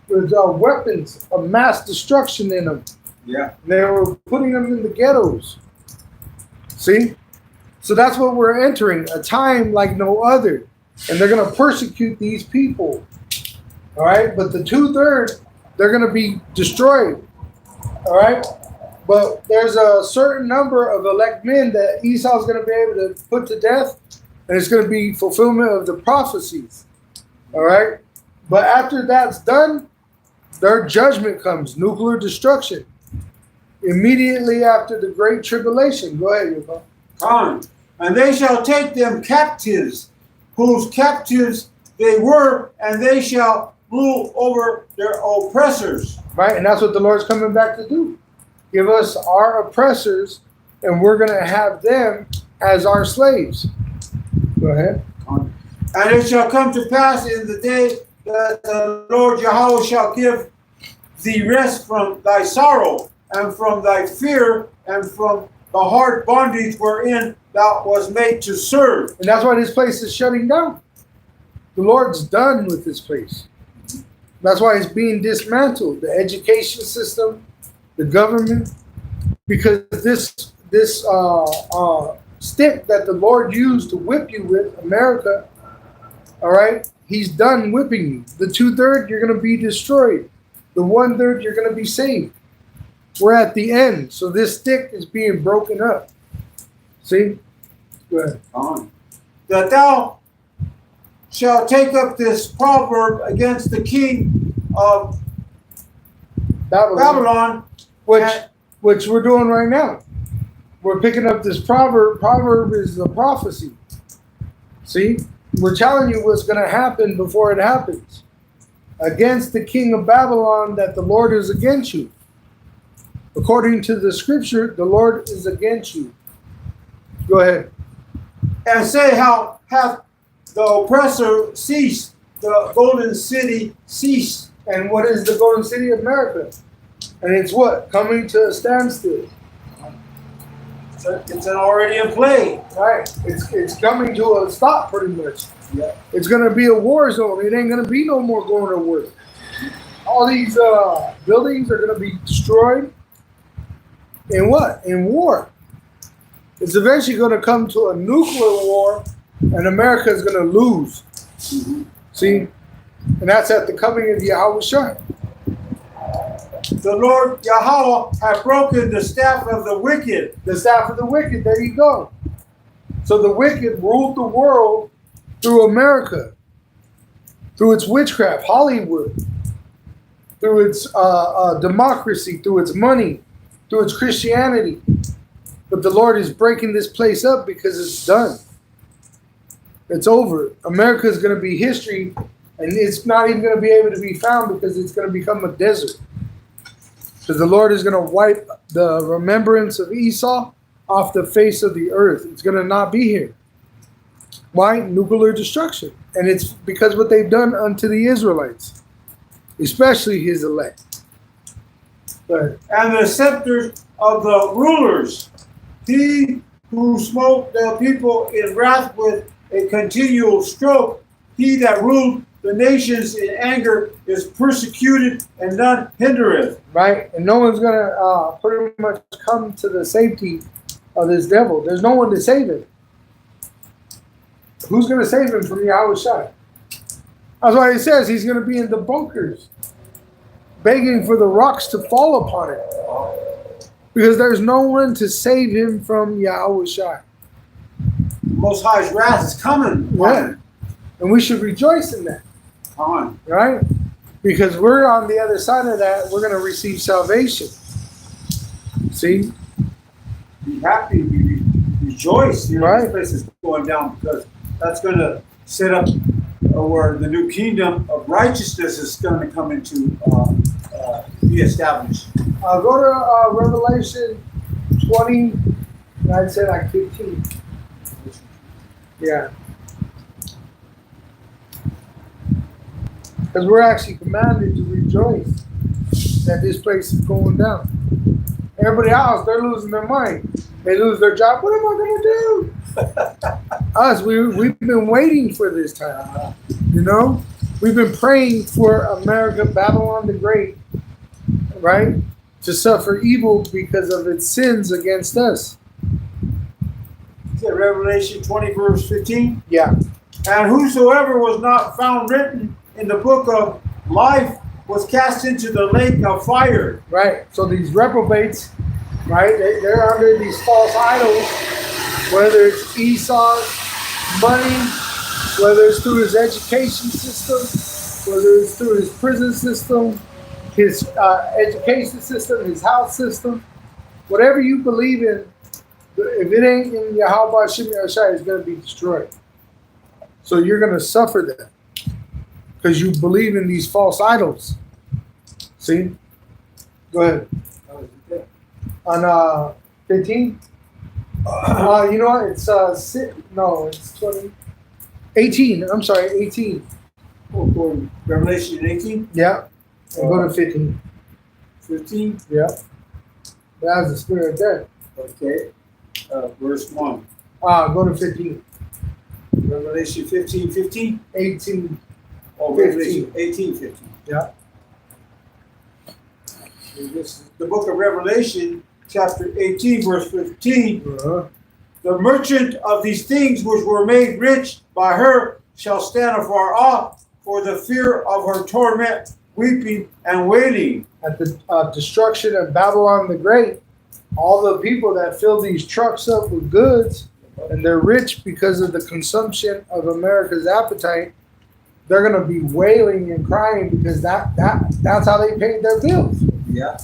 S1: with weapons of mass destruction in them.
S2: Yeah.
S1: They were putting them in the ghettos. See? So that's what we're entering, a time like no other. And they're going to persecute these people. All right? But the 2/3, they're going to be destroyed. All right? But there's a certain number of elect men that Esau's going to be able to put to death, and it's going to be fulfillment of the prophecies. All right? But after that's done, their judgment comes, nuclear destruction. Immediately after the Great Tribulation. Go ahead, Yahawashi.
S2: And they shall take them captives, whose captives they were, and they shall rule over their oppressors.
S1: Right? And that's what the Lord's coming back to do. Give us our oppressors, and we're going to have them as our slaves. Go ahead.
S2: And it shall come to pass in the day that the Lord Yahawah shall give thee rest from thy sorrow, and from thy fear, and from the hard bondage wherein thou was made to serve.
S1: And that's why this place is shutting down. The Lord's done with this place. That's why it's being dismantled. The education system, the government, because this stick that the Lord used to whip you with, America, all right, he's done whipping you. The 2/3, you're going to be destroyed. The 1/3, you're going to be saved. We're at the end, so this stick is being broken up. See? Go ahead.
S2: That thou shalt take up this proverb against the king of Babylon,
S1: which we're doing right now. We're picking up this proverb. Proverb is a prophecy. See? We're telling you what's going to happen before it happens. Against the king of Babylon, that the Lord is against you. According to the scripture, the Lord is against you. Go ahead.
S2: And say, how hath the oppressor ceased, the golden city ceased.
S1: And what is the golden city of America? And it's what? Coming to a standstill.
S2: It's already in play.
S1: Right. It's coming to a stop pretty much.
S2: Yeah.
S1: It's going to be a war zone. It ain't going to be no more going to work. All these buildings are going to be destroyed. In what? In war. It's eventually going to come to a nuclear war, and America is going to lose. Mm-hmm. See? And that's at the coming of Yahawashi.
S2: The Lord Yahawah hath broken the staff of the wicked.
S1: The staff of the wicked, there you go. So the wicked ruled the world through America, through its witchcraft, Hollywood, through its democracy, through its money, through its Christianity. But the Lord is breaking this place up because it's done. It's over. America is going to be history, and it's not even going to be able to be found because it's going to become a desert. Because the Lord is going to wipe the remembrance of Esau off the face of the earth. It's going to not be here. Why? Nuclear destruction. And it's because what they've done unto the Israelites, especially his elect.
S2: And the scepters of the rulers, he who smote the people in wrath with a continual stroke, he that ruled the nations in anger is persecuted, and none hindereth.
S1: Right? And no one's going to pretty much come to the safety of this devil. There's no one to save him. Who's going to save him from Yahawashi? That's why he says he's going to be in the bunkers, begging for the rocks to fall upon it. Because there's no one to save him from Yahawashi.
S2: The Most High's wrath is coming.
S1: Yeah. And we should rejoice in that.
S2: Come on.
S1: Right? Because we're on the other side of that. We're going to receive salvation. See?
S2: Be happy, rejoice. You know,
S1: Right.
S2: this place is going down, because that's going to set up where the new kingdom of righteousness is going to come into be established.
S1: Go to Revelation 20, and I'd say like 15. Yeah. Because we're actually commanded to rejoice that this place is going down. Everybody else, they're losing their mind. They lose their job. What am I going to do? Us, we've been waiting for this time. You know? We've been praying for America, Babylon the Great, right? To suffer evil because of its sins against us.
S2: Is it Revelation 20, verse 15?
S1: Yeah.
S2: And whosoever was not found written in the book of life was cast into the lake of fire.
S1: Right. So these reprobates, right, they're under these false idols, whether it's Esau's money, whether it's through his education system, whether it's through his prison system, his education system, his health system, whatever you believe in, if it ain't in Yahawah Shai, it's going to be destroyed. So you're going to suffer that because you believe in these false idols. See? Go ahead. On 15? You know what? It's it's 20. 18. I'm sorry, 18.
S2: Oh, Revelation 18?
S1: Yeah. And go to 15.
S2: 15?
S1: Yeah. That's the spirit there.
S2: Okay. Verse 1.
S1: Go to 15.
S2: Revelation 15, 15?
S1: 18.
S2: Oh, Revelation 18, 15.
S1: Yeah.
S2: This is the book of Revelation, chapter 18, verse 15.
S1: Uh-huh.
S2: The merchant of these things which were made rich by her shall stand afar off for the fear of her torment, weeping and wailing.
S1: At the destruction of Babylon the Great, all the people that fill these trucks up with goods, and they're rich because of the consumption of America's appetite, they're going to be wailing and crying because that's how they paid their bills.
S2: Yeah.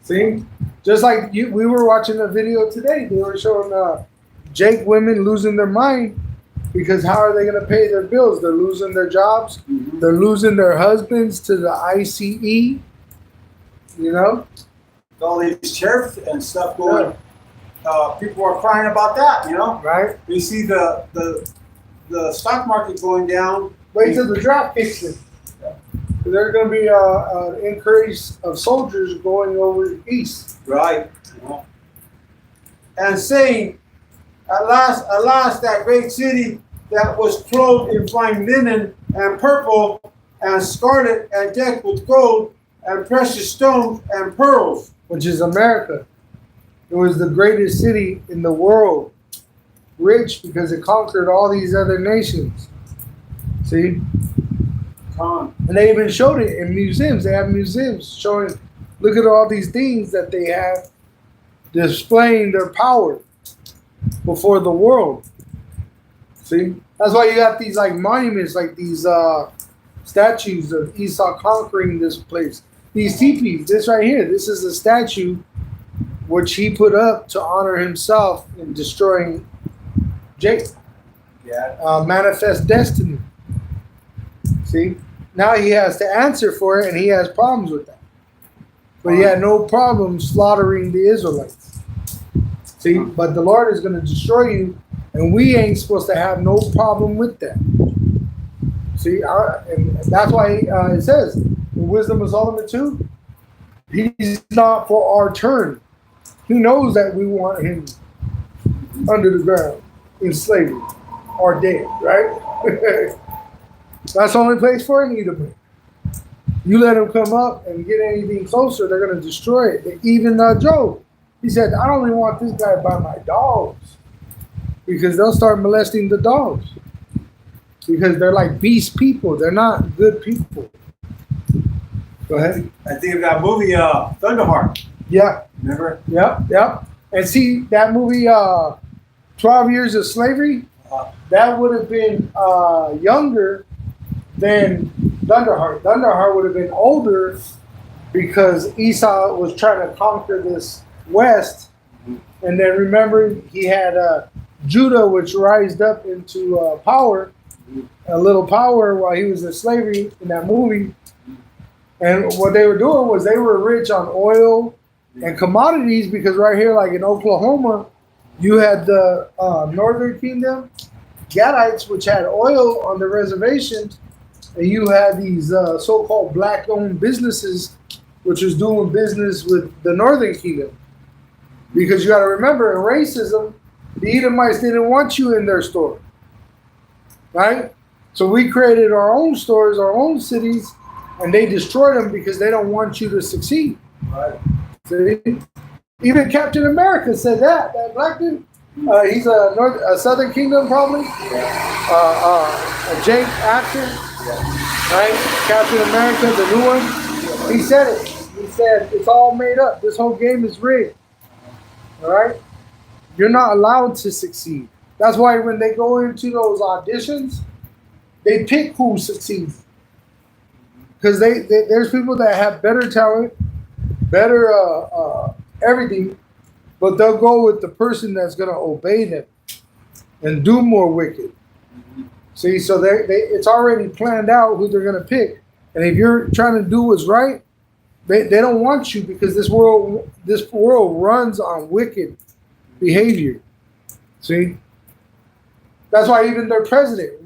S1: See? Just like we were watching a video today. They were showing Jake women losing their mind because how are they going to pay their bills? They're losing their jobs.
S2: Mm-hmm.
S1: They're losing their husbands to the ICE. You know?
S2: All these tariffs and stuff going. People are crying about that, you know?
S1: Right?
S2: We see the stock market going down.
S1: Wait till the draft kicks in. There's going to be an increase of soldiers going over east.
S2: Right. And saying, at last, that great city that was clothed in fine linen and purple and scarlet and decked with gold and precious stones and pearls.
S1: Which is America. It was the greatest city in the world. Rich because it conquered all these other nations. See? And they even showed it in museums. They have museums showing, look at all these things that they have displaying their power before the world. See? That's why you got these like monuments, like these statues of Esau conquering this place. These teepees, this right here, this is a statue which he put up to honor himself in destroying Jacob.
S2: Yeah.
S1: Manifest destiny. See? Now he has to answer for it, and he has problems with that. But he had no problem slaughtering the Israelites. See? But the Lord is going to destroy you, and we ain't supposed to have no problem with that. See? And that's why it says, in Wisdom of Solomon 2, he's not for our turn. He knows that we want him under the ground, in slavery, or dead, right? That's the only place for an Edomite. You let them come up and get anything closer, they're going to destroy it. Even Job, he said, I don't even want this guy by my dogs, because they'll start molesting the dogs, because they're like beast people. They're not good people. Go ahead.
S2: I think of that movie, Thunderheart.
S1: Yeah.
S2: Remember?
S1: Yep. And see, that movie, 12 Years of Slavery, that would have been younger than Thunderheart. Thunderheart would have been older, because Esau was trying to conquer this west. And then remember, he had Judah, which rised up into power, a little power, while he was in slavery in that movie. And what they were doing was they were rich on oil and commodities, because right here, like in Oklahoma, you had the Northern Kingdom, Gadites, which had oil on the reservations, and you had these so-called black-owned businesses, which was doing business with the Northern Kingdom. Because you got to remember, in racism, the Edomites didn't want you in their store, right? So we created our own stores, our own cities, and they destroyed them because they don't want you to succeed.
S2: Right.
S1: See? Even Captain America said that black dude. He's a Southern Kingdom, probably. A Jake actor, right? Captain America, the new one. He said it. He said it's all made up. This whole game is rigged. All right. You're not allowed to succeed. That's why when they go into those auditions, they pick who succeeds. Because there's people that have better talent, better everything, but they'll go with the person that's going to obey them and do more wicked. See, so it's already planned out who they're going to pick. And if you're trying to do what's right, they don't want you, because this world runs on wicked behavior. See? That's why even their president,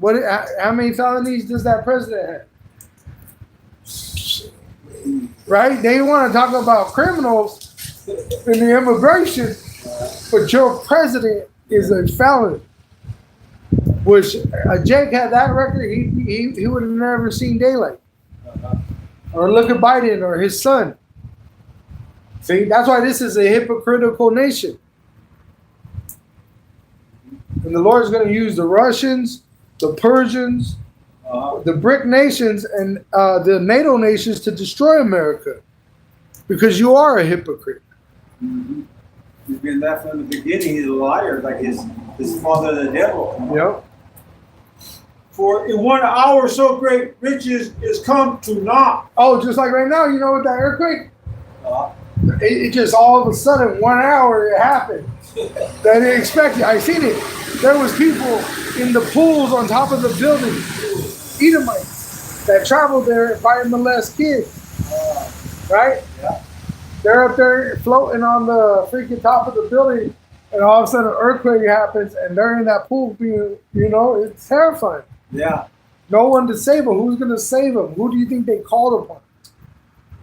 S1: how many felonies does that president have? Right? They want to talk about criminals in the immigration, but your president is a felon. Which Jake had that record, he would have never seen daylight. Or look at Biden or his son. See, that's why this is a hypocritical nation. And the Lord's going to use the Russians, the Persians, the BRIC nations, and the NATO nations to destroy America, because you are a hypocrite.
S2: Mm-hmm. He's been that from the beginning. He's a liar, like his father, the devil.
S1: Yep.
S2: For in 1 hour, so great riches is come to naught.
S1: Oh, just like right now, you know, with that earthquake, it just all of a sudden 1 hour it happened. They didn't expect it. I seen it. There was people in the pools on top of the building, Edomites, that traveled there by molest kids. Right?
S2: Yeah.
S1: They're up there floating on the freaking top of the building, and all of a sudden an earthquake happens, and they're in that pool being, it's terrifying.
S2: Yeah.
S1: No one to save them. Who's going to save them? Who do you think they called upon?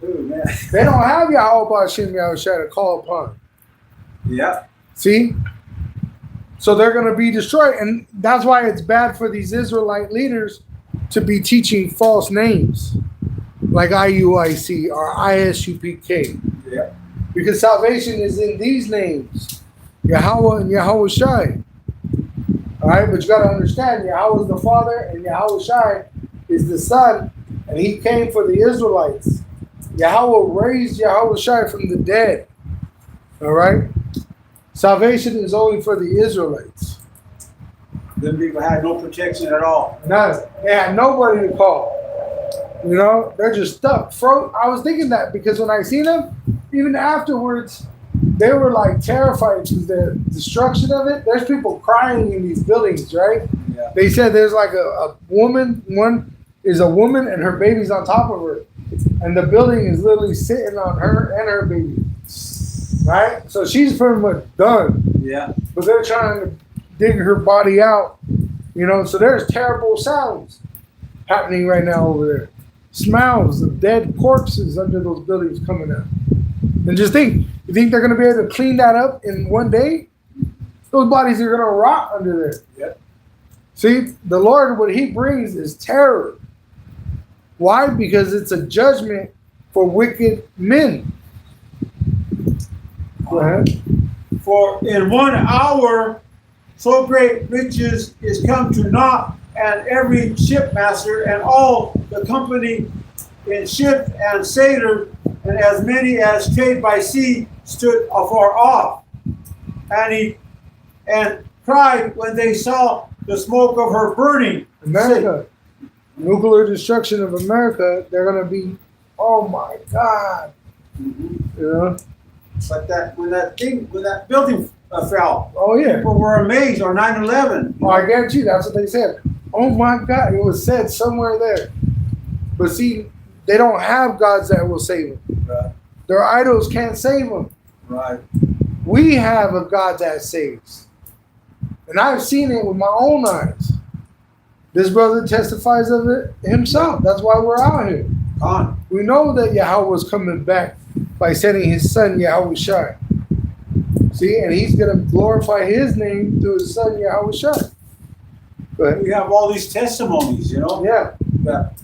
S2: Ooh, man.
S1: They don't have Yahawashi to call upon.
S2: Yeah.
S1: See? So they're going to be destroyed. And that's why it's bad for these Israelite leaders to be teaching false names like IUIC or ISUPK.
S2: Yeah.
S1: Because salvation is in these names, Yahawah and Yahawashi. All right, but you got to understand, Yahweh is the Father and Yahawashi is the Son, and He came for the Israelites. Yahweh raised Yahawashi from the dead. All right, salvation is only for the Israelites.
S2: Them people had no protection at all.
S1: None. They had nobody to call. They're just stuck. I was thinking that because when I seen them, even afterwards, they were like terrified because the destruction of it. There's people crying in these buildings, right?
S2: Yeah.
S1: They said there's like a woman. One is a woman and her baby's on top of her, and the building is literally sitting on her and her baby. Right? So she's pretty much done.
S2: Yeah.
S1: But they're trying to dig her body out. So there's terrible sounds happening right now over there. Smells of dead corpses under those buildings coming out. And just think, you think they're going to be able to clean that up in one day? Those bodies are going to rot under there.
S2: Yep.
S1: See, the Lord, what He brings is terror. Why? Because it's a judgment for wicked men. Go ahead.
S2: For in 1 hour so great riches is come to naught, and every shipmaster and all the company in ship and sailor, and as many as trade by sea, stood afar off. And cried when they saw the smoke of her burning.
S1: America, nuclear destruction of America, they're going to be, oh my God. You know?
S2: But when that building fell,
S1: Oh, yeah.
S2: people were amazed. Or 9/11.
S1: Oh, I guarantee you, that's what they said. Oh my God, it was said somewhere there. But see, they don't have gods that will save them.
S2: Right.
S1: Their idols can't save them.
S2: Right.
S1: We have a God that saves. And I've seen it with my own eyes. This brother testifies of it himself. That's why we're out here. We know that Yahawah was coming back by sending his son Yahawashi. See, and he's going to glorify his name through his son Yahawashi. But
S2: we have all these testimonies,
S1: yeah,
S2: that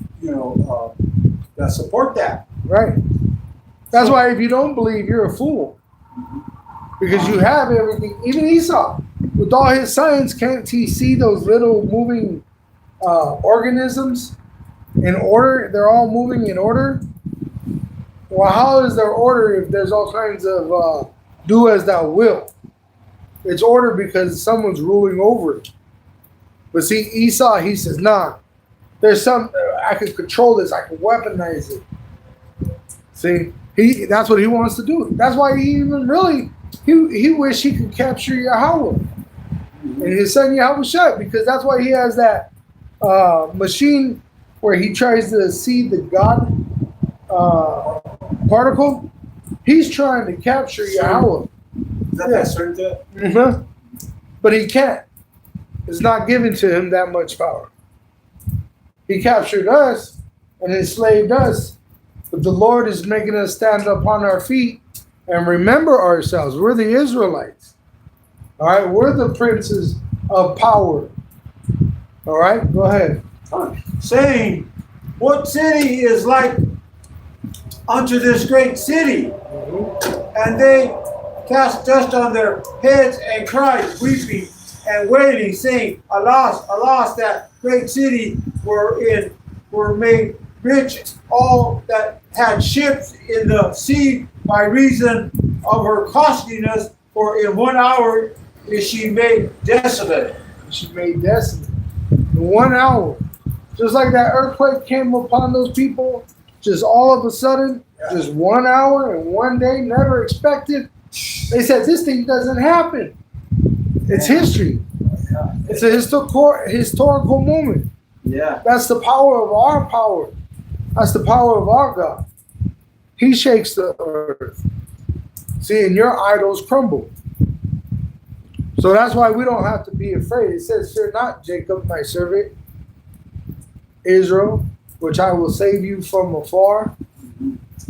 S2: that support that.
S1: Right. That's why if you don't believe, you're a fool. Because you have everything. Even Esau, with all his science, can't he see those little moving organisms in order? They're all moving in order. Well, how is there order if there's all kinds of do as thou wilt? It's order because someone's ruling over it. But see, Esau, he says, nah, there's some, I can control this, I can weaponize it. See, that's what he wants to do. That's why he even really, he wished he could capture Yahawah and his son Yahawashi, because that's why he has that machine where he tries to see the God particle. He's trying to capture Yahawah.
S2: Is that certain?
S1: Mm-hmm. But he can't. It's not given to him that much power. He captured us and enslaved us, but the Lord is making us stand upon our feet and remember ourselves. We're the Israelites. All right, we're the princes of power. All right, go ahead.
S2: Saying, what city is like unto this great city? And they cast dust on their heads and cried, weeping and wailing, saying, alas, alas, that great city were made rich, all that had ships in the sea by reason of her costliness, for in 1 hour is she made desolate.
S1: She made desolate. In 1 hour. Just like that earthquake came upon those people, just all of a sudden, just 1 hour and 1 day, never expected. They said, this thing doesn't happen. It's history. It's a historical moment.
S2: Yeah.
S1: That's the power of our power. That's the power of our God. He shakes the earth. See, and your idols crumble. So that's why we don't have to be afraid. It says, fear not, Jacob, my servant, Israel, which I will save you from afar.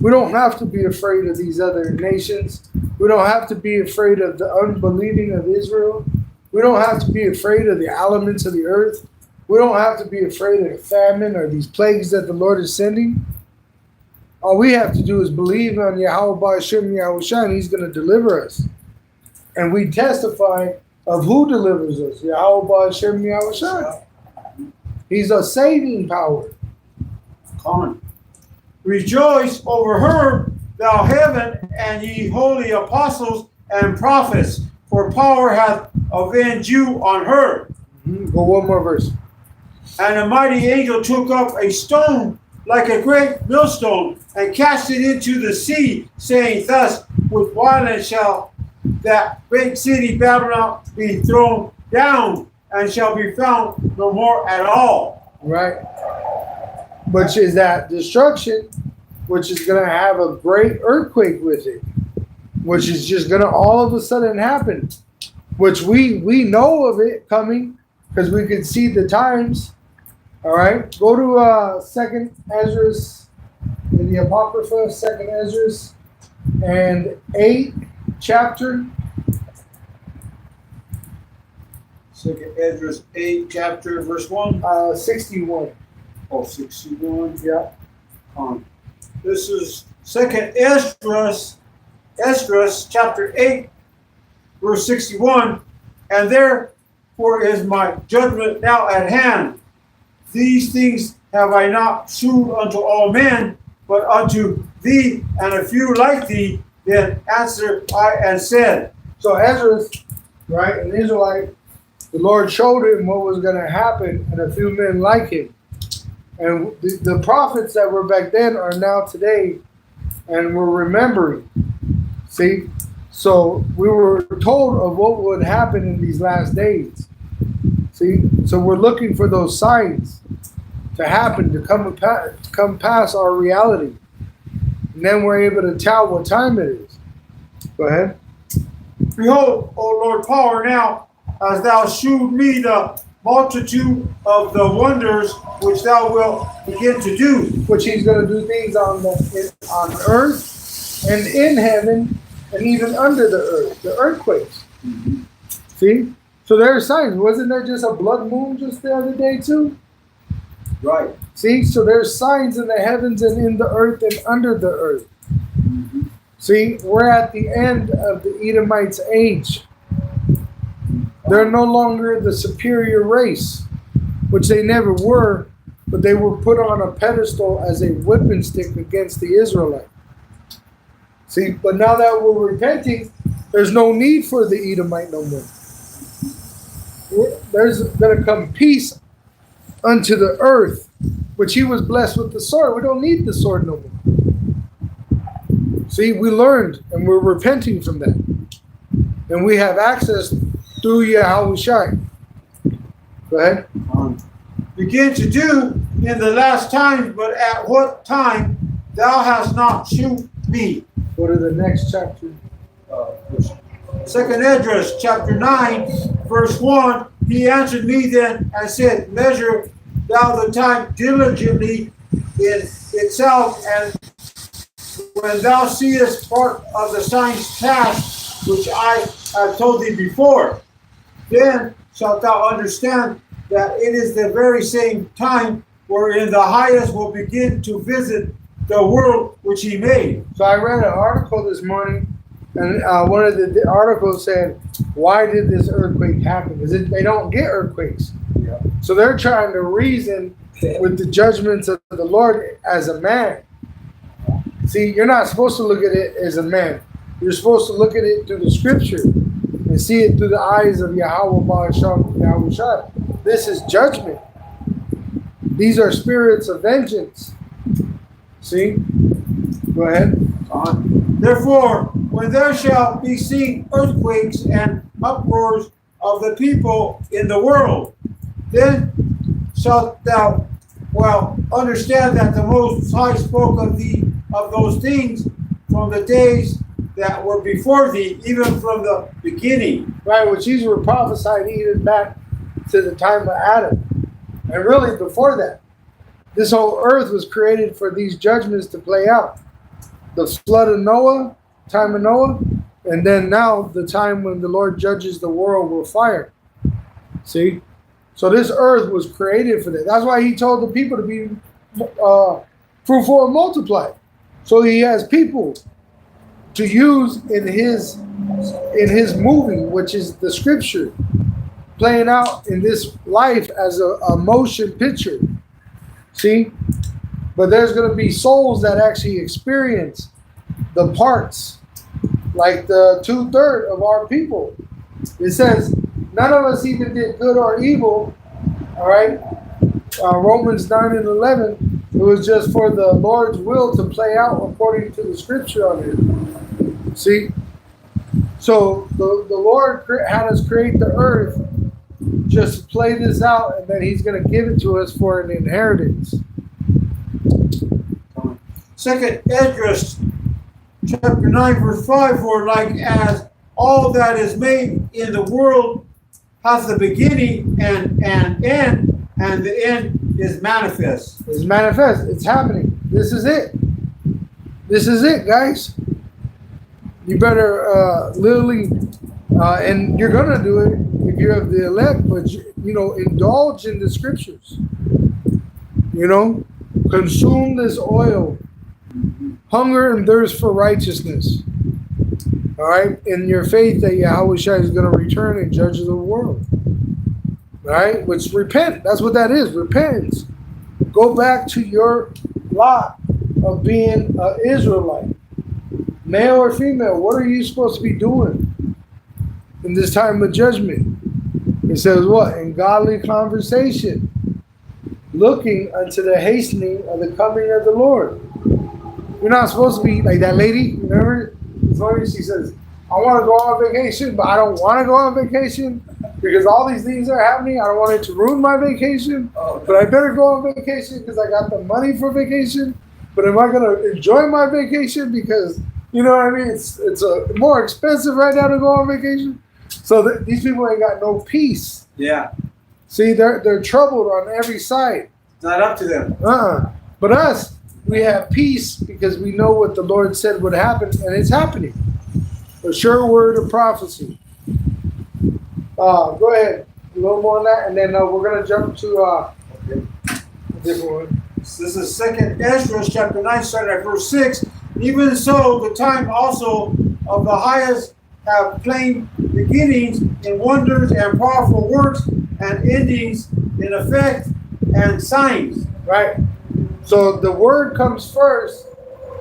S1: We don't have to be afraid of these other nations. We don't have to be afraid of the unbelieving of Israel. We don't have to be afraid of the elements of the earth. We don't have to be afraid of the famine or these plagues that the Lord is sending. All we have to do is believe on Yahawah Hashem Yahawashi, and he's going to deliver us. And we testify of who delivers us, Yahawah Hashem Yahawashi. He's a saving power.
S2: Come on. Rejoice over her, thou heaven, and ye holy apostles and prophets, for power hath avenged you on her.
S1: Go one more verse.
S2: And a mighty angel took up a stone like a great millstone and cast it into the sea, saying, thus with violence shall that great city Babylon be thrown down, and shall be found no more at all.
S1: Right. Which is that destruction, which is going to have a great earthquake with it, which is just going to all of a sudden happen, which we know of it coming because we can see the times. All right. Go to 2nd Ezra in the Apocrypha, 2nd Ezra and 8 chapter.
S2: 2nd Ezra 8 chapter verse 1.
S1: 61.
S2: Oh, 61.
S1: Yeah.
S2: This is 2nd Esdras chapter 8, verse 61. And therefore is my judgment now at hand. These things have I not shewed unto all men, but unto thee and a few like thee. Then answered I and said.
S1: So Ezra, right, an Israelite, the Lord showed him what was going to happen, and a few men like him. And the prophets that were back then are now today, and we're remembering. See? So we were told of what would happen in these last days. See? So we're looking for those signs to happen, to come past our reality. And then we're able to tell what time it is. Go ahead.
S2: Behold, O Lord, power now, as thou shewed me the multitude of the wonders which thou wilt begin to do.
S1: Which he's going to do things on earth and in heaven and even under the earth, the earthquakes. Mm-hmm. See? So there are signs. Wasn't there just a blood moon just the other day too?
S2: Right.
S1: See? So there's signs in the heavens and in the earth and under the earth. Mm-hmm. See? We're at the end of the Edomites' age. They're no longer the superior race, which they never were, but they were put on a pedestal as a whipping stick against the Israelites. See, but now that we're repenting, there's no need for the Edomite no more. There's going to come peace unto the earth, which he was blessed with the sword. We don't need the sword no more. See, we learned and we're repenting from that. And we have access through Yahawashi. Go ahead.
S2: Begin to do in the last times, but at what time thou hast not shewed me.
S1: Go to the next chapter.
S2: 2nd Esdras chapter 9, verse 1. He answered me then and said, measure thou the time diligently in itself, and when thou seest part of the signs past, which I have told thee before, then shalt thou understand that it is the very same time wherein the highest will begin to visit the world which he made.
S1: So I read an article this morning, and one of the articles said, why did this earthquake happen? Because they don't get earthquakes. Yeah. So they're trying to reason with the judgments of the Lord as a man. See, you're not supposed to look at it as a man. You're supposed to look at it through the scripture and see it through the eyes of Yahawah, Yahawashi. This is judgment. These are spirits of vengeance. See? Go ahead.
S2: Therefore, when there shall be seen earthquakes and uproars of the people in the world, then shalt thou understand that the Most High spoke of those things from the days that were before thee, even from the beginning.
S1: Right, which these were prophesied even back to the time of Adam. And really before that. This whole earth was created for these judgments to play out. The flood of Noah, time of Noah, and then now the time when the Lord judges the world with fire. See? So this earth was created for that. That's why he told the people to be fruitful and multiply. So he has people to use in his movie, which is the scripture, playing out in this life as a motion picture. See? But there's going to be souls that actually experience the parts, like the 2/3 of our people. It says, none of us even did good or evil. All right? Romans 9 and 11. It was just for the Lord's will to play out according to the scripture on it. See? So the Lord had us create the earth just to play this out, and then he's going to give it to us for an inheritance.
S2: 2nd Esdras chapter 9 verse 5, for like as all that is made in the world has the beginning and end, and the end is manifest.
S1: It's manifest. It's happening. This is it. This is it, guys. You better literally, and you're going to do it if you're of the elect, but, indulge in the scriptures. Consume this oil. Hunger and thirst for righteousness. All right, in your faith that Yahawashi is going to return and judge the world. All right, which repent. That's what that is. Repentance. Go back to your lot of being an Israelite, male or female. What are you supposed to be doing in this time of judgment? It says what? In godly conversation, looking unto the hastening of the coming of the Lord. You're not supposed to be like that lady. Remember? It's funny, she says, I want to go on vacation, but I don't want to go on vacation because all these things are happening. I don't want it to ruin my vacation, but I better go on vacation because I got the money for vacation. But am I going to enjoy my vacation? Because, you know what I mean? It's more expensive right now to go on vacation. So these people ain't got no peace.
S2: Yeah.
S1: See, they're troubled on every side.
S2: It's not up to them.
S1: But us, we have peace because we know what the Lord said would happen, and it's happening. A sure word of prophecy. Go ahead. A little more on that, and then we're going to jump to a different one.
S2: This is 2nd Ezra chapter 9, starting at verse 6. Even so, the time also of the highest have plain beginnings in wonders and powerful works, and endings in effect and signs.
S1: Right. So the word comes first,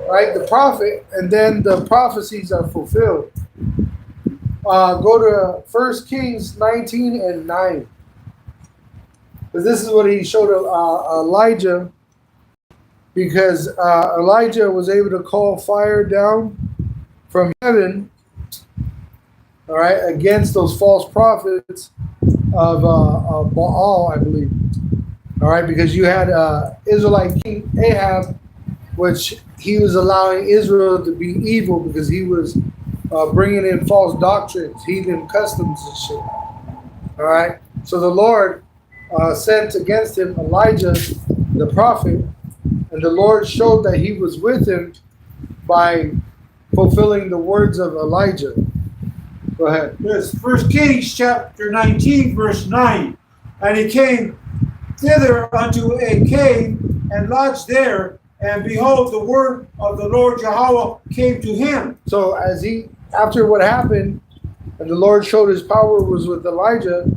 S1: right? The prophet, and then the prophecies are fulfilled. Go to 1 Kings 19 and 9. Because this is what he showed Elijah, because Elijah was able to call fire down from heaven, all right, against those false prophets of Baal, I believe. All right, because you had Israelite King Ahab, which he was allowing Israel to be evil because he was bringing in false doctrines, heathen customs and shit. All right, so the Lord sent against him Elijah, the prophet, and the Lord showed that he was with him by fulfilling the words of Elijah. Go ahead.
S2: Yes, 1 Kings chapter 19, verse 9. And he came thither unto a cave and lodged there, and behold, the word of the Lord Yahawah came to him.
S1: So after what happened, and the Lord showed his power was with Elijah,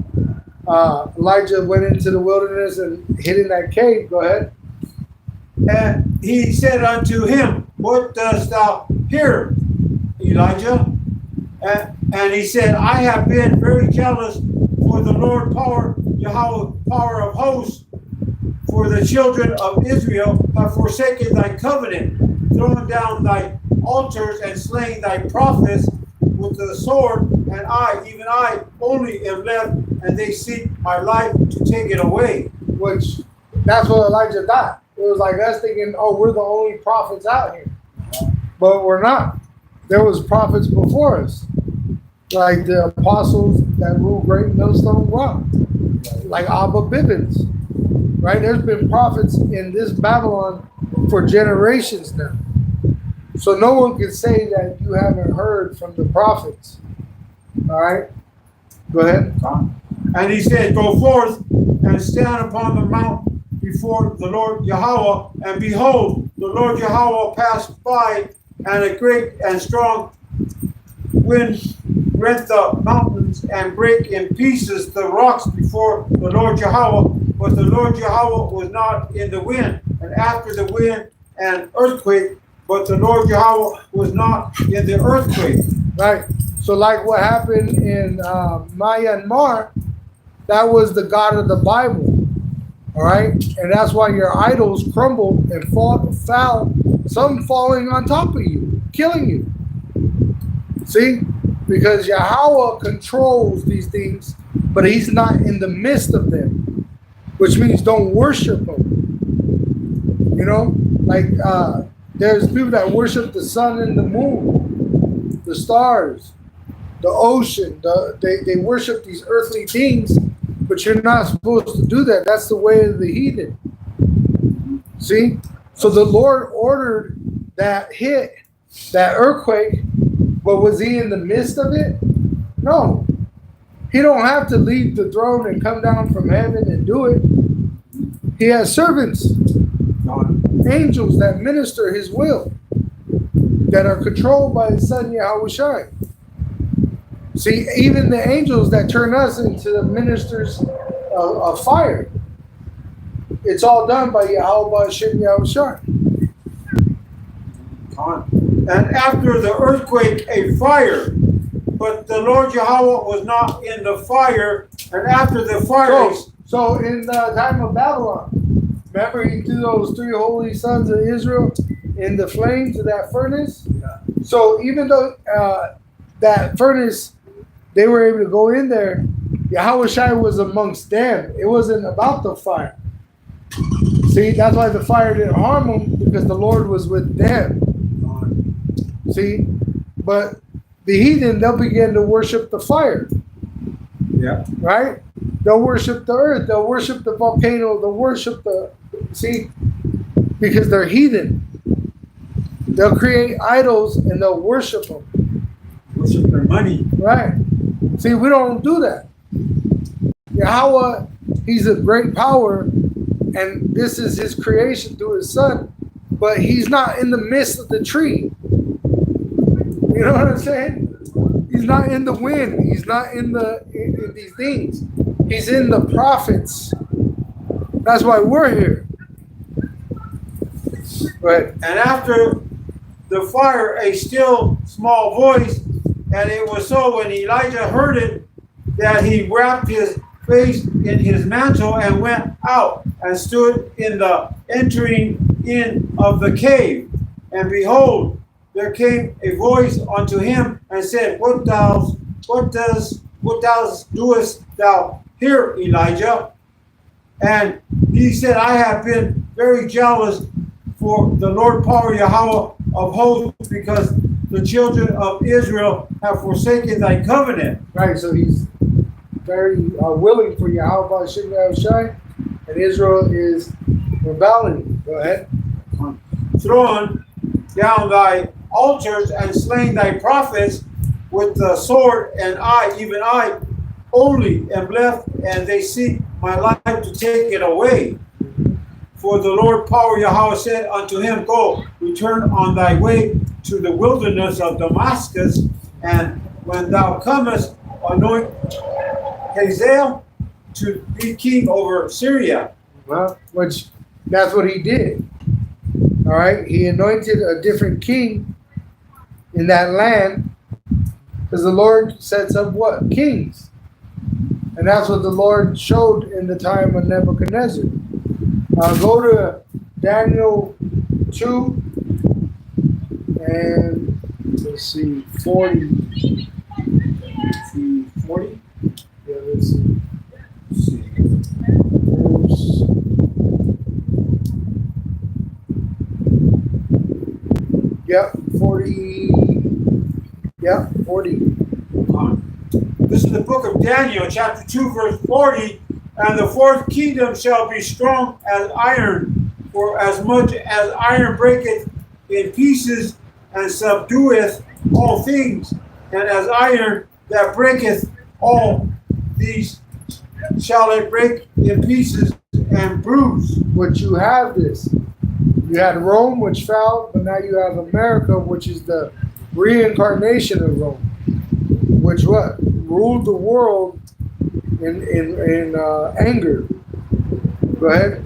S1: Elijah went into the wilderness and hid in that cave. Go ahead.
S2: And he said unto him, What dost thou here, Elijah? And he said, I have been very jealous for the Lord power, Yahweh power of hosts, for the children of Israel have forsaken thy covenant, thrown down thy altars, and slain thy prophets with the sword, and even I only am left, and they seek my life to take it away.
S1: Which, that's what Elijah thought. It was like us thinking, oh, we're the only prophets out here. But we're not. There was prophets before us. Like the apostles that ruled Great Millstone Rock. Like Abba Bibbins. Right? There's been prophets in this Babylon for generations now. So no one can say that you haven't heard from the prophets. All right? Go ahead.
S2: And he said, Go forth and stand upon the mount before the Lord Yahawah, and behold, the Lord Yahawah passed by, and a great and strong wind rent the mountains and break in pieces the rocks before the Lord Yahawah, but the Lord Yahawah was not in the wind, and after the wind an earthquake, but the Lord Yahawah was not in the earthquake.
S1: Right. So like what happened in Myanmar, that was the God of the Bible. All right. And that's why your idols crumbled and fell, some falling on top of you, killing you. See? Because Yahawah controls these things, but he's not in the midst of them, which means don't worship him. You know, like there's people that worship the sun and the moon, the stars, the ocean. They worship these earthly things, but you're not supposed to do that. That's the way of the heathen. See? So the Lord ordered that earthquake, but was he in the midst of it? No. He don't have to leave the throne and come down from heaven and do it. He has servants, angels that minister his will, that are controlled by his son Yahawashi. See, even the angels that turn us into the ministers of fire, it's all done by Yahawah Hashem Yahawashi.
S2: And after the earthquake, a fire. But the Lord Yahawah was not in the fire. And after the fire...
S1: So in the time of Babylon, remember he threw those 3 holy sons of Israel in the flames of that furnace?
S2: Yeah.
S1: So even though that furnace, they were able to go in there, Yahawashi was amongst them. It wasn't about the fire. See, that's why the fire didn't harm them, because the Lord was with them. See, but the heathen, they'll begin to worship the fire.
S2: Yeah.
S1: Right? They'll worship the earth. They'll worship the volcano. They'll worship because they're heathen. They'll create idols and they'll worship them.
S2: Worship their money.
S1: Right. See, we don't do that. Yahawah, he's a great power, and this is his creation through his son, but he's not in the midst of the tree. You know what I'm saying? He's not in the wind. He's not in these things. He's in the prophets. That's why we're here. Right.
S2: And after the fire, a still small voice, and it was so when Elijah heard it that he wrapped his face in his mantle and went out and stood in the entering in of the cave. And behold, there came a voice unto him and said, What doest thou here, Elijah? And he said, I have been very jealous for the Lord power Yahawah of hosts, because the children of Israel have forsaken thy covenant.
S1: Right, so he's very willing for Yahawah Hashem Yahawashi, and Israel is rebelling. Go ahead.
S2: Thrown down thy altars and slain thy prophets with the sword, and I, even I, only am left, and they seek my life to take it away. For the Lord power Yahawah said unto him, Go, return on thy way to the wilderness of Damascus, and when thou comest, anoint Hazael to be king over Syria.
S1: Well, which that's what he did. All right, he anointed a different king in that land, because the Lord sets up what? Kings. And that's what the Lord showed in the time of Nebuchadnezzar. Go to Daniel 2 and let's see, 40.
S2: See, 40?
S1: Yeah, let's see. Verse, yep, 40. Yep, 40.
S2: This is the book of Daniel, chapter 2, verse 40. And the fourth kingdom shall be strong as iron, for as much as iron breaketh in pieces and subdueth all things, and as iron that breaketh all these shall it break in pieces and bruise.
S1: But you have this. You had Rome, which fell, but now you have America, which is the reincarnation of Rome, which what? Ruled the world in anger. Go ahead.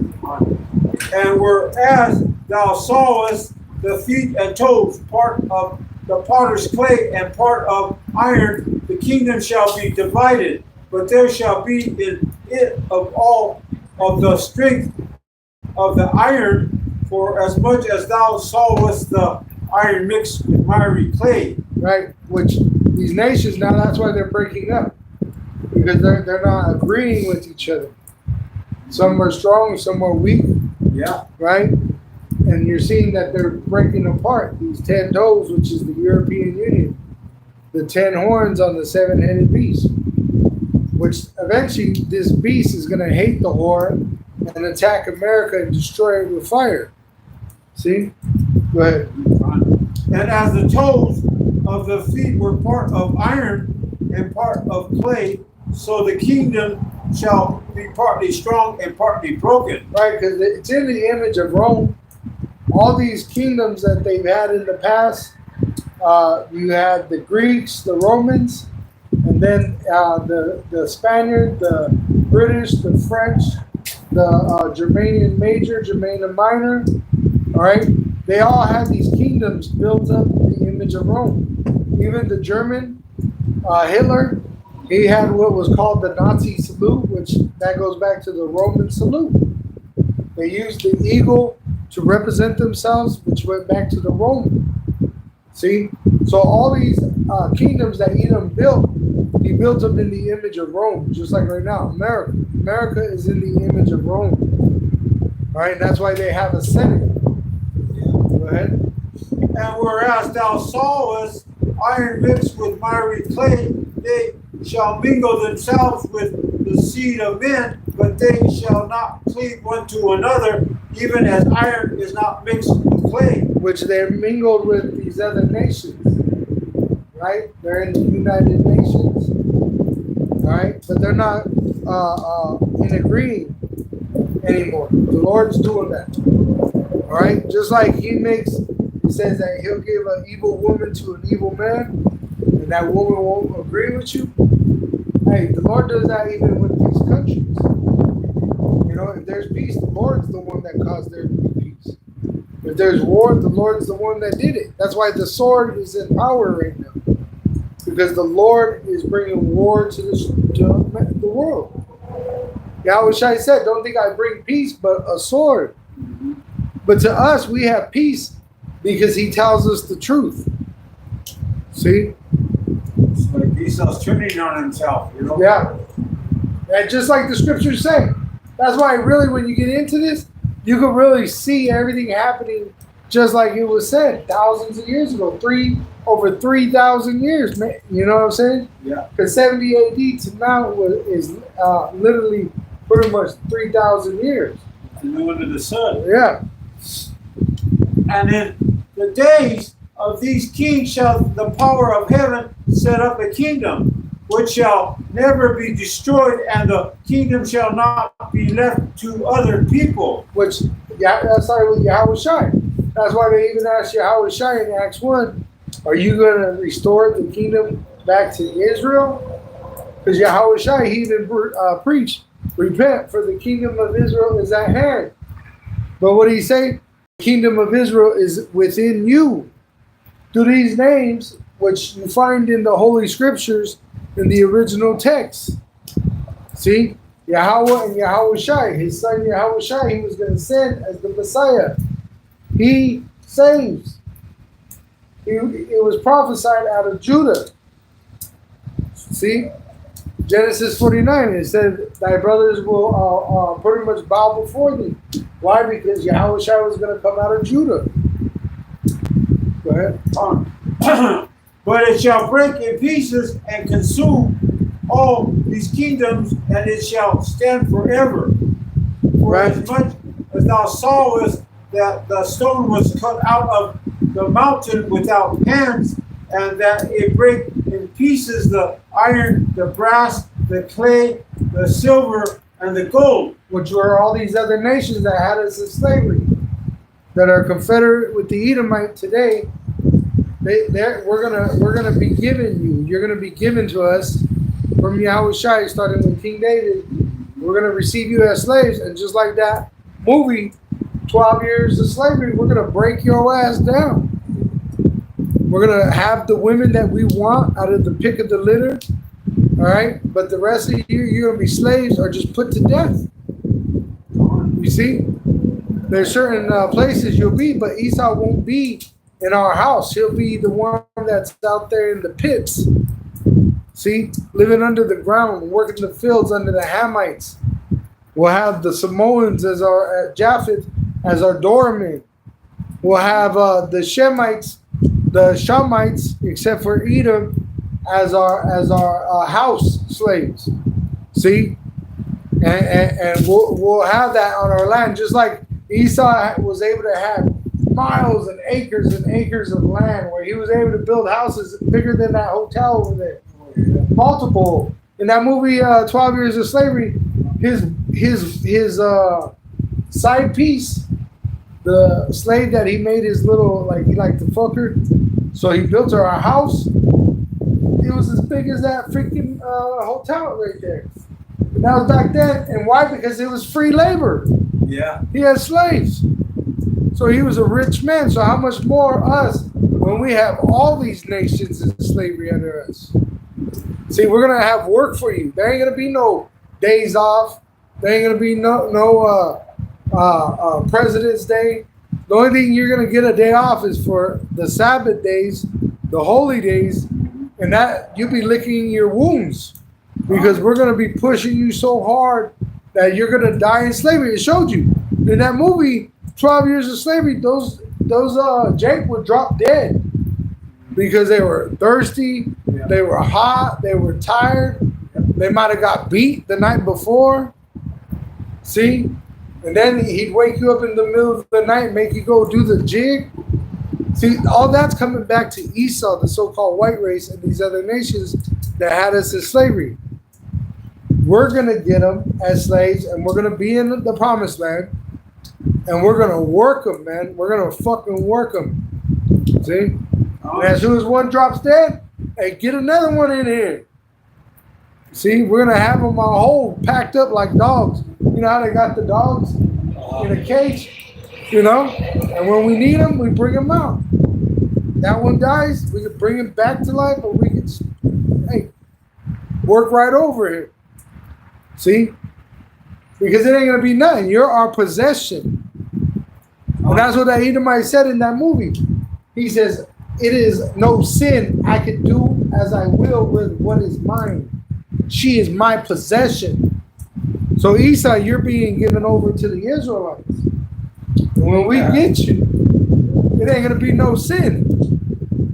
S2: And whereas thou sawest the feet and toes, part of the potter's clay and part of iron, the kingdom shall be divided, but there shall be in it of all of the strength of the iron, for as much as thou sawest the iron mixed with miry clay.
S1: Right, which these nations now, that's why they're breaking up, because they're not agreeing with each other. Some are strong, some are weak.
S2: Yeah.
S1: Right? And you're seeing that they're breaking apart. These 10 toes, which is the European Union, the 10 horns on the 7-headed beast, which eventually this beast is going to hate the horn and attack America and destroy it with fire. See? Go ahead.
S2: And as the toes of the feet were part of iron and part of clay, so the kingdom shall be partly strong and partly broken.
S1: Right, because it's in the image of Rome. All these kingdoms that they've had in the past, you had the Greeks, the Romans, and then the Spaniard, the British, the French, the Germanian Major, Germanian Minor. All right, they all had these kingdoms built up in the image of Rome. Even the German, Hitler, he had what was called the Nazi salute, which that goes back to the Roman salute. They used the eagle to represent themselves, which went back to the Roman. See? So all these kingdoms that Edom built, he built them in the image of Rome, just like right now, America. America is in the image of Rome. All right, that's why they have a Senate. Go ahead.
S2: And whereas thou sawest iron mixed with miry clay, they shall mingle themselves with the seed of men, but they shall not cleave one to another, even as iron is not mixed with clay.
S1: Which they're mingled with these other nations, right? They're in the United Nations, all right? But they're not in agreeing anymore. The Lord's doing that, all right? Just like he says that he'll give an evil woman to an evil man, and that woman won't agree with you. Hey, the Lord does that even with these countries. You know, if there's peace, the Lord's the one that caused there to be peace. If there's war, the Lord's the one that did it. That's why the sword is in power right now. Because the Lord is bringing war to the world. Yahawashi said, don't think I bring peace, but a sword. But to us, we have peace because he tells us the truth. See?
S2: It's like Esau's turning on himself, you know?
S1: Yeah. And just like the scriptures say. That's why really when you get into this, you can really see everything happening just like it was said thousands of years ago. Over 3,000 years, man. You know what I'm saying?
S2: Yeah.
S1: Because 70 AD to now is literally pretty much 3,000 years.
S2: The new under the sun.
S1: Yeah.
S2: And in the days of these kings shall the power of heaven set up a kingdom, which shall never be destroyed, and the kingdom shall not be left to other people.
S1: Which, that started with Yahawashi. That's why they even asked Yahawashi in Acts 1, are you going to restore the kingdom back to Israel? Because Yahawashi, he even preached, repent, for the kingdom of Israel is at hand. But what did he say? The kingdom of Israel is within you. Through these names, which you find in the Holy Scriptures, in the original text. See? Yahawah and Yahawashi, his son Yahawashi, he was going to send as the Messiah. He saves. It was prophesied out of Judah. See? Genesis 49, it said, thy brothers will pretty much bow before thee. Why? Because Yahawashi was going to come out of Judah. Go ahead.
S2: But it shall break in pieces and consume all these kingdoms, and it shall stand forever. For
S1: Right.
S2: as much as thou sawest that the stone was cut out of the mountain without hands, and that it break in pieces the iron, the brass, the clay, the silver, and the gold.
S1: Which were all these other nations that had us in slavery, that are confederate with the Edomite today. We're gonna be given you. You're gonna be given to us from Yahawashi, starting with King David. We're gonna receive you as slaves, and just like that movie, 12 years of slavery, we're gonna break your ass down. We're gonna have the women that we want out of the pick of the litter. All right, but the rest of you, you're gonna be slaves or just put to death. You see, there's certain places you'll be, but Esau won't be in our house. He'll be the one that's out there in the pits. See, living under the ground, working the fields under the Hamites. We'll have the Samoans as our Japheth as our doormen. We'll have the Shemites, the Shamites, except for Edom, as our house slaves. See, and we'll have that on our land, just like Esau was able to have miles and acres of land, where he was able to build houses bigger than that hotel over there. Multiple In that movie, 12 Years of Slavery, his side piece, the slave that he made his little, like, he liked to fuck her, so he built her a house. It was as big as that freaking hotel right there. And that was back then. And why? Because it was free labor.
S2: Yeah.
S1: He had slaves. So he was a rich man. So how much more us when we have all these nations in slavery under us? See, we're going to have work for you. There ain't going to be no days off. There ain't going to be no President's Day. The only thing you're going to get a day off is for the Sabbath days, the holy days, and that you'll be licking your wounds because we're going to be pushing you so hard that you're going to die in slavery. It showed you in that movie, 12 Years of Slavery. Those Jake would drop dead because they were thirsty, they were hot, they were tired, they might have got beat the night before. See, and then he'd wake you up in the middle of the night, make you go do the jig. See, all that's coming back to Esau, the so-called white race, and these other nations that had us in slavery. We're going to get them as slaves, and we're going to be in the promised land, and we're going to work them, man. We're going to fucking work them. See? And as soon as one drops dead, hey, get another one in here. See, we're going to have them on hold, packed up like dogs. You know how they got the dogs in a cage? You know, and when we need them, we bring them out. That one dies, we can bring him back to life, or we can, hey, work right over here. See? Because it ain't going to be nothing. You're our possession. And that's what that Edomite said in that movie. He says, it is no sin. I can do as I will with what is mine. She is my possession. So Esau, you're being given over to the Israelites. When we get you, it ain't going to be no sin.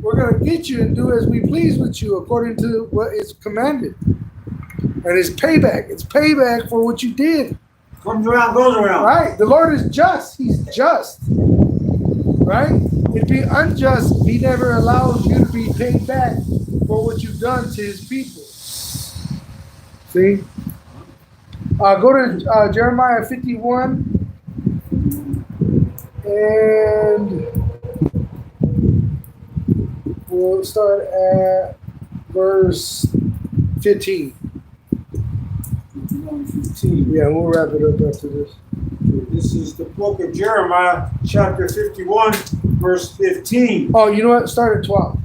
S1: We're going to get you and do as we please with you according to what is commanded. And it's payback. It's payback for what you did.
S2: Comes around, goes around.
S1: Right? The Lord is just. He's just. Right? It'd be unjust if he never allows you to be paid back for what you've done to his people. See? Go to Jeremiah 51. And we'll start at verse 15.
S2: 15.
S1: Yeah, we'll wrap it up after this.
S2: This is the book of Jeremiah, chapter 51, verse 15.
S1: Oh, you know what? Start at 12.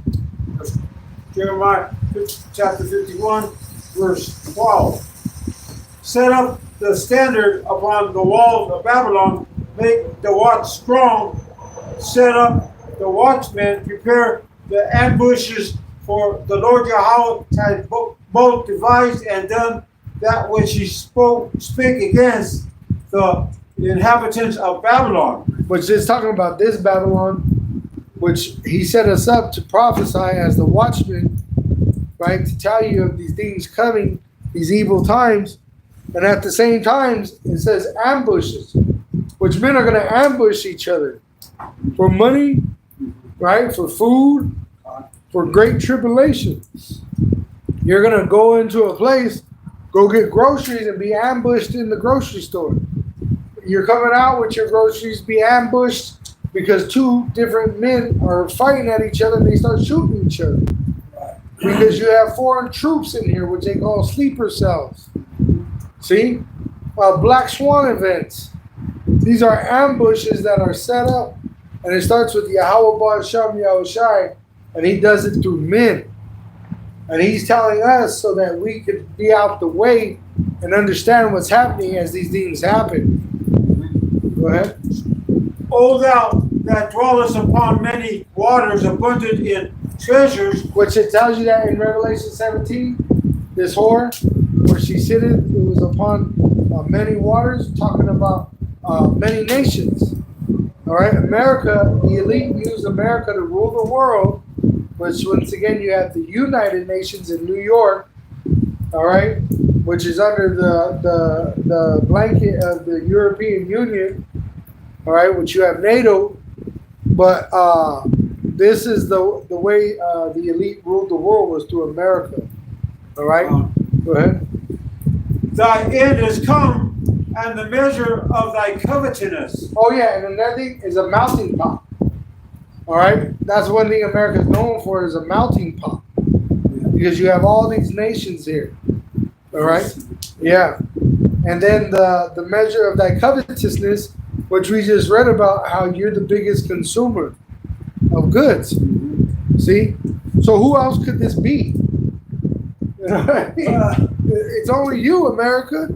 S2: Jeremiah, chapter 51, verse 12. Set up the standard upon the walls of Babylon. Make the watch strong, set up the watchmen, prepare the ambushes, for the Lord Yahawah has both devised and done that which he spake against the inhabitants of Babylon.
S1: Which is talking about this Babylon, which he set us up to prophesy as the watchmen, right? To tell you of these things coming, these evil times. And at the same time, it says ambushes, which men are going to ambush each other for money, right? For food, for great tribulation. You're going to go into a place, go get groceries and be ambushed in the grocery store. You're coming out with your groceries, be ambushed because two different men are fighting at each other and they start shooting each other. Because you have foreign troops in here, which they call sleeper cells. See? Black Swan events. These are ambushes that are set up, and it starts with Yahawah Yahawashi, and he does it through men. And he's telling us so that we could be out the way and understand what's happening as these things happen. Go ahead.
S2: O thou that dwellest upon many waters, abundant in treasures.
S1: Which it tells you that in Revelation 17, this whore, where she sitteth, it was upon many waters, talking about many nations. All right, America, the elite used America to rule the world, which once again you have the United Nations in New York, all right, which is under the blanket of the European Union, all right, which you have NATO, but this is the way the elite ruled the world was through America, all right. Go ahead.
S2: Thy end is come, and the measure of thy covetousness.
S1: Oh yeah, and another thing is a melting pot. All right, that's one thing America is known for is a melting pot, because you have all these nations here. All right, yeah, and then the measure of thy covetousness, which we just read about, how you're the biggest consumer of goods. See, so who else could this be? You know what I mean? It's only you, America.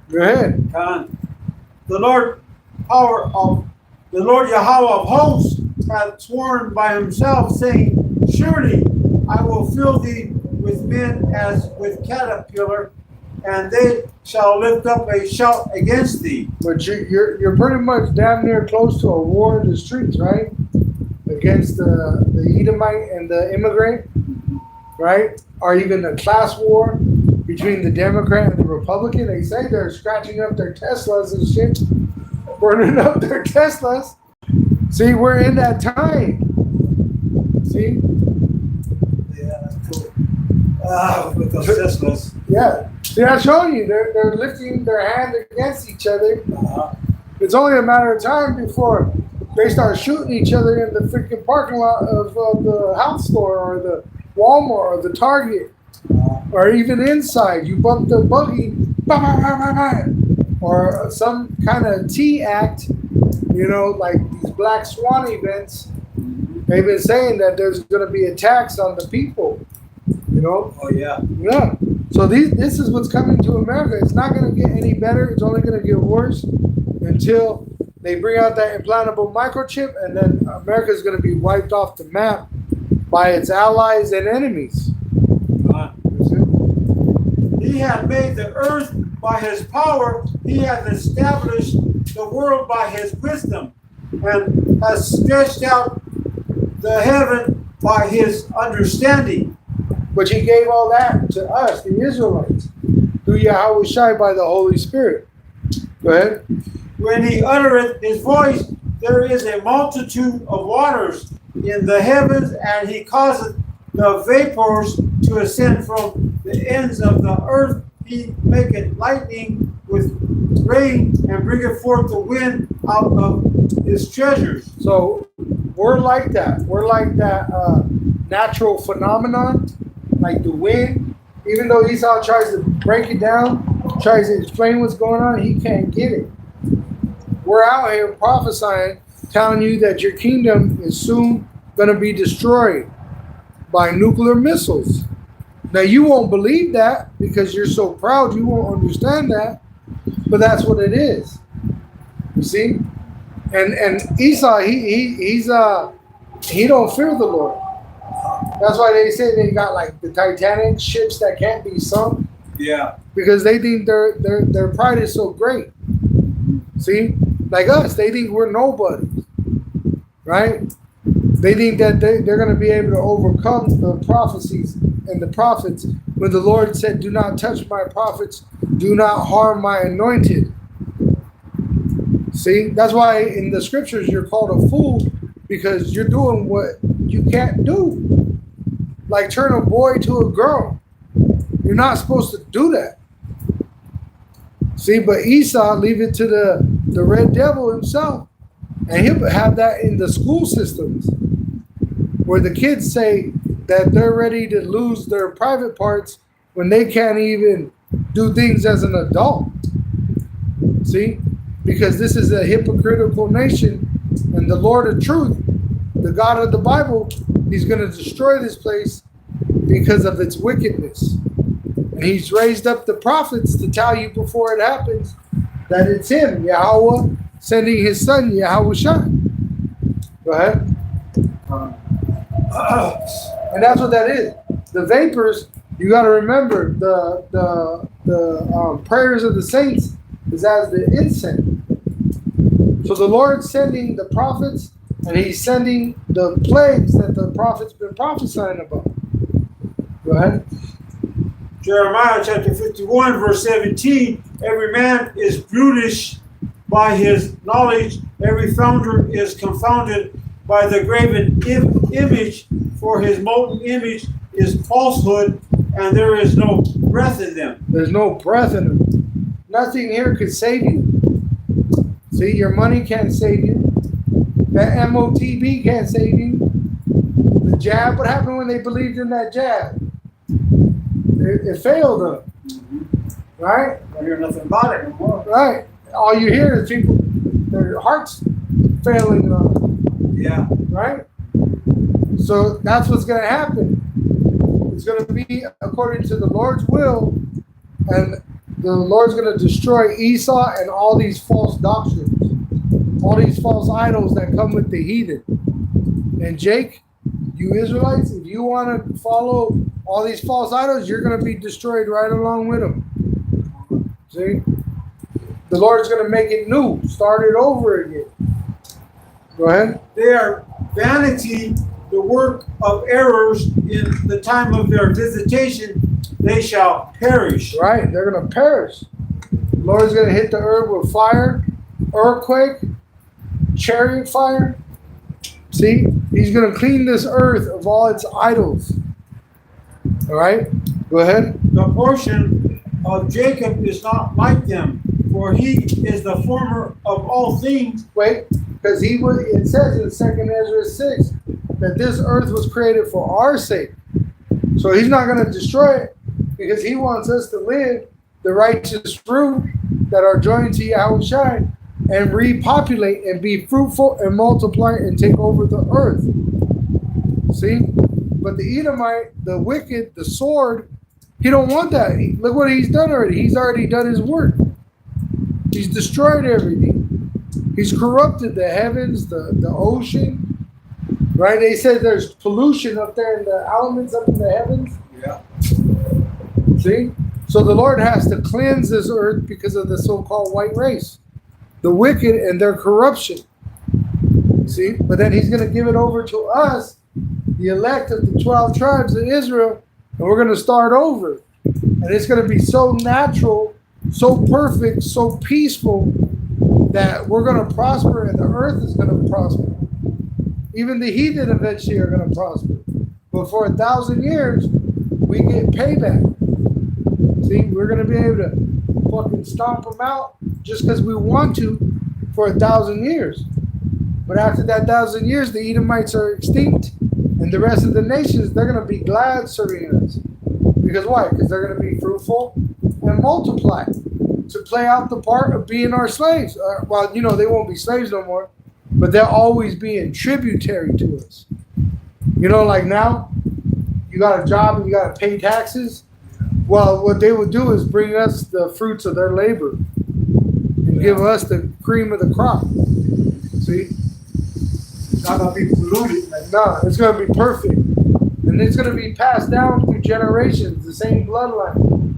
S1: Go ahead.
S2: The Lord Yahawah of hosts hath sworn by himself, saying, Surely I will fill thee with men as with caterpillar, and they shall lift up a shout against thee.
S1: But you're pretty much damn near close to a war in the streets, right? Against the Edomite and the immigrant, right? Or even a class war between the Democrat and the Republican. They say they're scratching up their Teslas and shit, burning up their Teslas. See, we're in that time. See?
S2: Yeah, that's cool. With those Teslas.
S1: Yeah. See, I'm showing you. They're lifting their hand against each other. It's only a matter of time before they start shooting each other in the freaking parking lot of the health store or the Walmart or the Target. Or even inside, you bump the buggy, bah, bah, bah, bah, bah. Or some kind of T act, you know, like these Black Swan events. They've been saying that there's going to be attacks on the people, you know.
S2: Oh yeah.
S1: Yeah. So this is what's coming to America. It's not going to get any better. It's only going to get worse until they bring out that implantable microchip, and then America is going to be wiped off the map by its allies and enemies.
S2: He hath made the earth by his power. He hath established the world by his wisdom, and has stretched out the heaven by his understanding.
S1: But he gave all that to us, the Israelites, through Yahawashi by the Holy Spirit. Go ahead.
S2: When he uttereth his voice, there is a multitude of waters in the heavens, and he causeth the vapors to ascend from the ends of the earth. He maketh lightning with rain, and bringeth forth the wind out of his treasures.
S1: So we're like that. We're like that natural phenomenon, like the wind. Even though Esau tries to break it down, tries to explain what's going on, he can't get it. We're out here prophesying, telling you that your kingdom is soon going to be destroyed by nuclear missiles. Now, you won't believe that because you're so proud, you won't understand that, but that's what it is. You see? And Esau, he don't fear the Lord. That's why they say they got like the Titanic ships that can't be sunk.
S2: Yeah.
S1: Because they think their pride is so great. See? Like us, they think we're nobody. Right? They think that they're going to be able to overcome the prophecies and the prophets when the Lord said, do not touch my prophets, do not harm my anointed. See, that's why in the scriptures you're called a fool, because you're doing what you can't do. Like turn a boy to a girl. You're not supposed to do that. See, but Esau, leave it to the red devil himself. And he'll have that in the school systems, where the kids say that they're ready to lose their private parts when they can't even do things as an adult. See? Because this is a hypocritical nation, and the Lord of truth, the God of the Bible, he's going to destroy this place because of its wickedness. And he's raised up the prophets to tell you before it happens that it's him, Yahawah, sending his son, Yahawashi. Go ahead. And that's what that is. The vapors, you got to remember, the prayers of the saints is as the incense. So the Lord's sending the prophets, and he's sending the plagues that the prophets been prophesying about. Go ahead.
S2: Jeremiah chapter 51, verse 17, every man is brutish by his knowledge, every founder is confounded by the graven image, for his molten image is falsehood, and there is no breath in them.
S1: There's no breath in them. Nothing here could save you. See, your money can't save you. That MOTB can't save you. The jab, what happened when they believed in that jab? It failed them. Right?
S2: I hear nothing about it anymore.
S1: Right. All you hear is people, their hearts failing them.
S2: Yeah.
S1: Right? So that's what's going to happen. It's going to be according to the Lord's will, and the Lord's going to destroy Esau and all these false doctrines, all these false idols that come with the heathen. And Jake, you Israelites, if you want to follow all these false idols, you're going to be destroyed right along with them. See? The Lord's going to make it new, start it over again. Go ahead.
S2: They are vanity, the work of errors in the time of their visitation, they shall perish.
S1: Right, they're going to perish. The Lord's going to hit the earth with fire, earthquake, chariot fire. See, he's going to clean this earth of all its idols. All right, go ahead.
S2: The portion of Jacob is not like them, for he is the former of all things.
S1: Wait, because it says in 2 Ezra 6 that this earth was created for our sake. So he's not going to destroy it because he wants us to live the righteous fruit that are joined to Yahawashi and repopulate and be fruitful and multiply and take over the earth. See? But the Edomite, the wicked, the sword, he don't want that. Look what he's done already. He's already done his work. He's destroyed everything. He's corrupted the heavens, the ocean. Right? They said there's pollution up there in the elements up in the heavens.
S2: Yeah.
S1: See? So the Lord has to cleanse this earth because of the so-called white race. The wicked and their corruption. See? But then he's going to give it over to us, the elect of the 12 tribes of Israel, and we're going to start over. And it's going to be so natural, so perfect, so peaceful that we're going to prosper and the earth is going to prosper. Even the heathen eventually are going to prosper. But for 1,000 years, we get payback. See, we're going to be able to fucking stomp them out just because we want to for 1,000 years. But after that 1,000 years, the Edomites are extinct. And the rest of the nations, they're going to be glad serving us. Because why? Because they're going to be fruitful and multiply to play out the part of being our slaves. Well, you know, they won't be slaves no more, but they'll always be tributary to us. You know, like now, you got a job and you got to pay taxes. Well, what they would do is bring us the fruits of their labor and give us the cream of the crop. See?
S2: It's not going to be polluted.
S1: No, it's going to be perfect. And it's going to be passed down through generations, the same bloodline.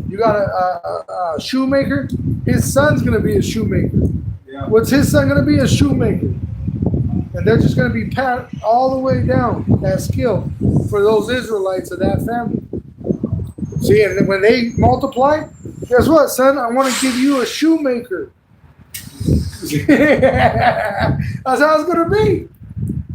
S1: You got a shoemaker, his son's going to be a shoemaker.
S2: Yeah.
S1: What's his son going to be? A shoemaker. And they're just going to be passed all the way down that skill for those Israelites of that family. See, and when they multiply, guess what, son? I want to give you a shoemaker. That's how it's going to be.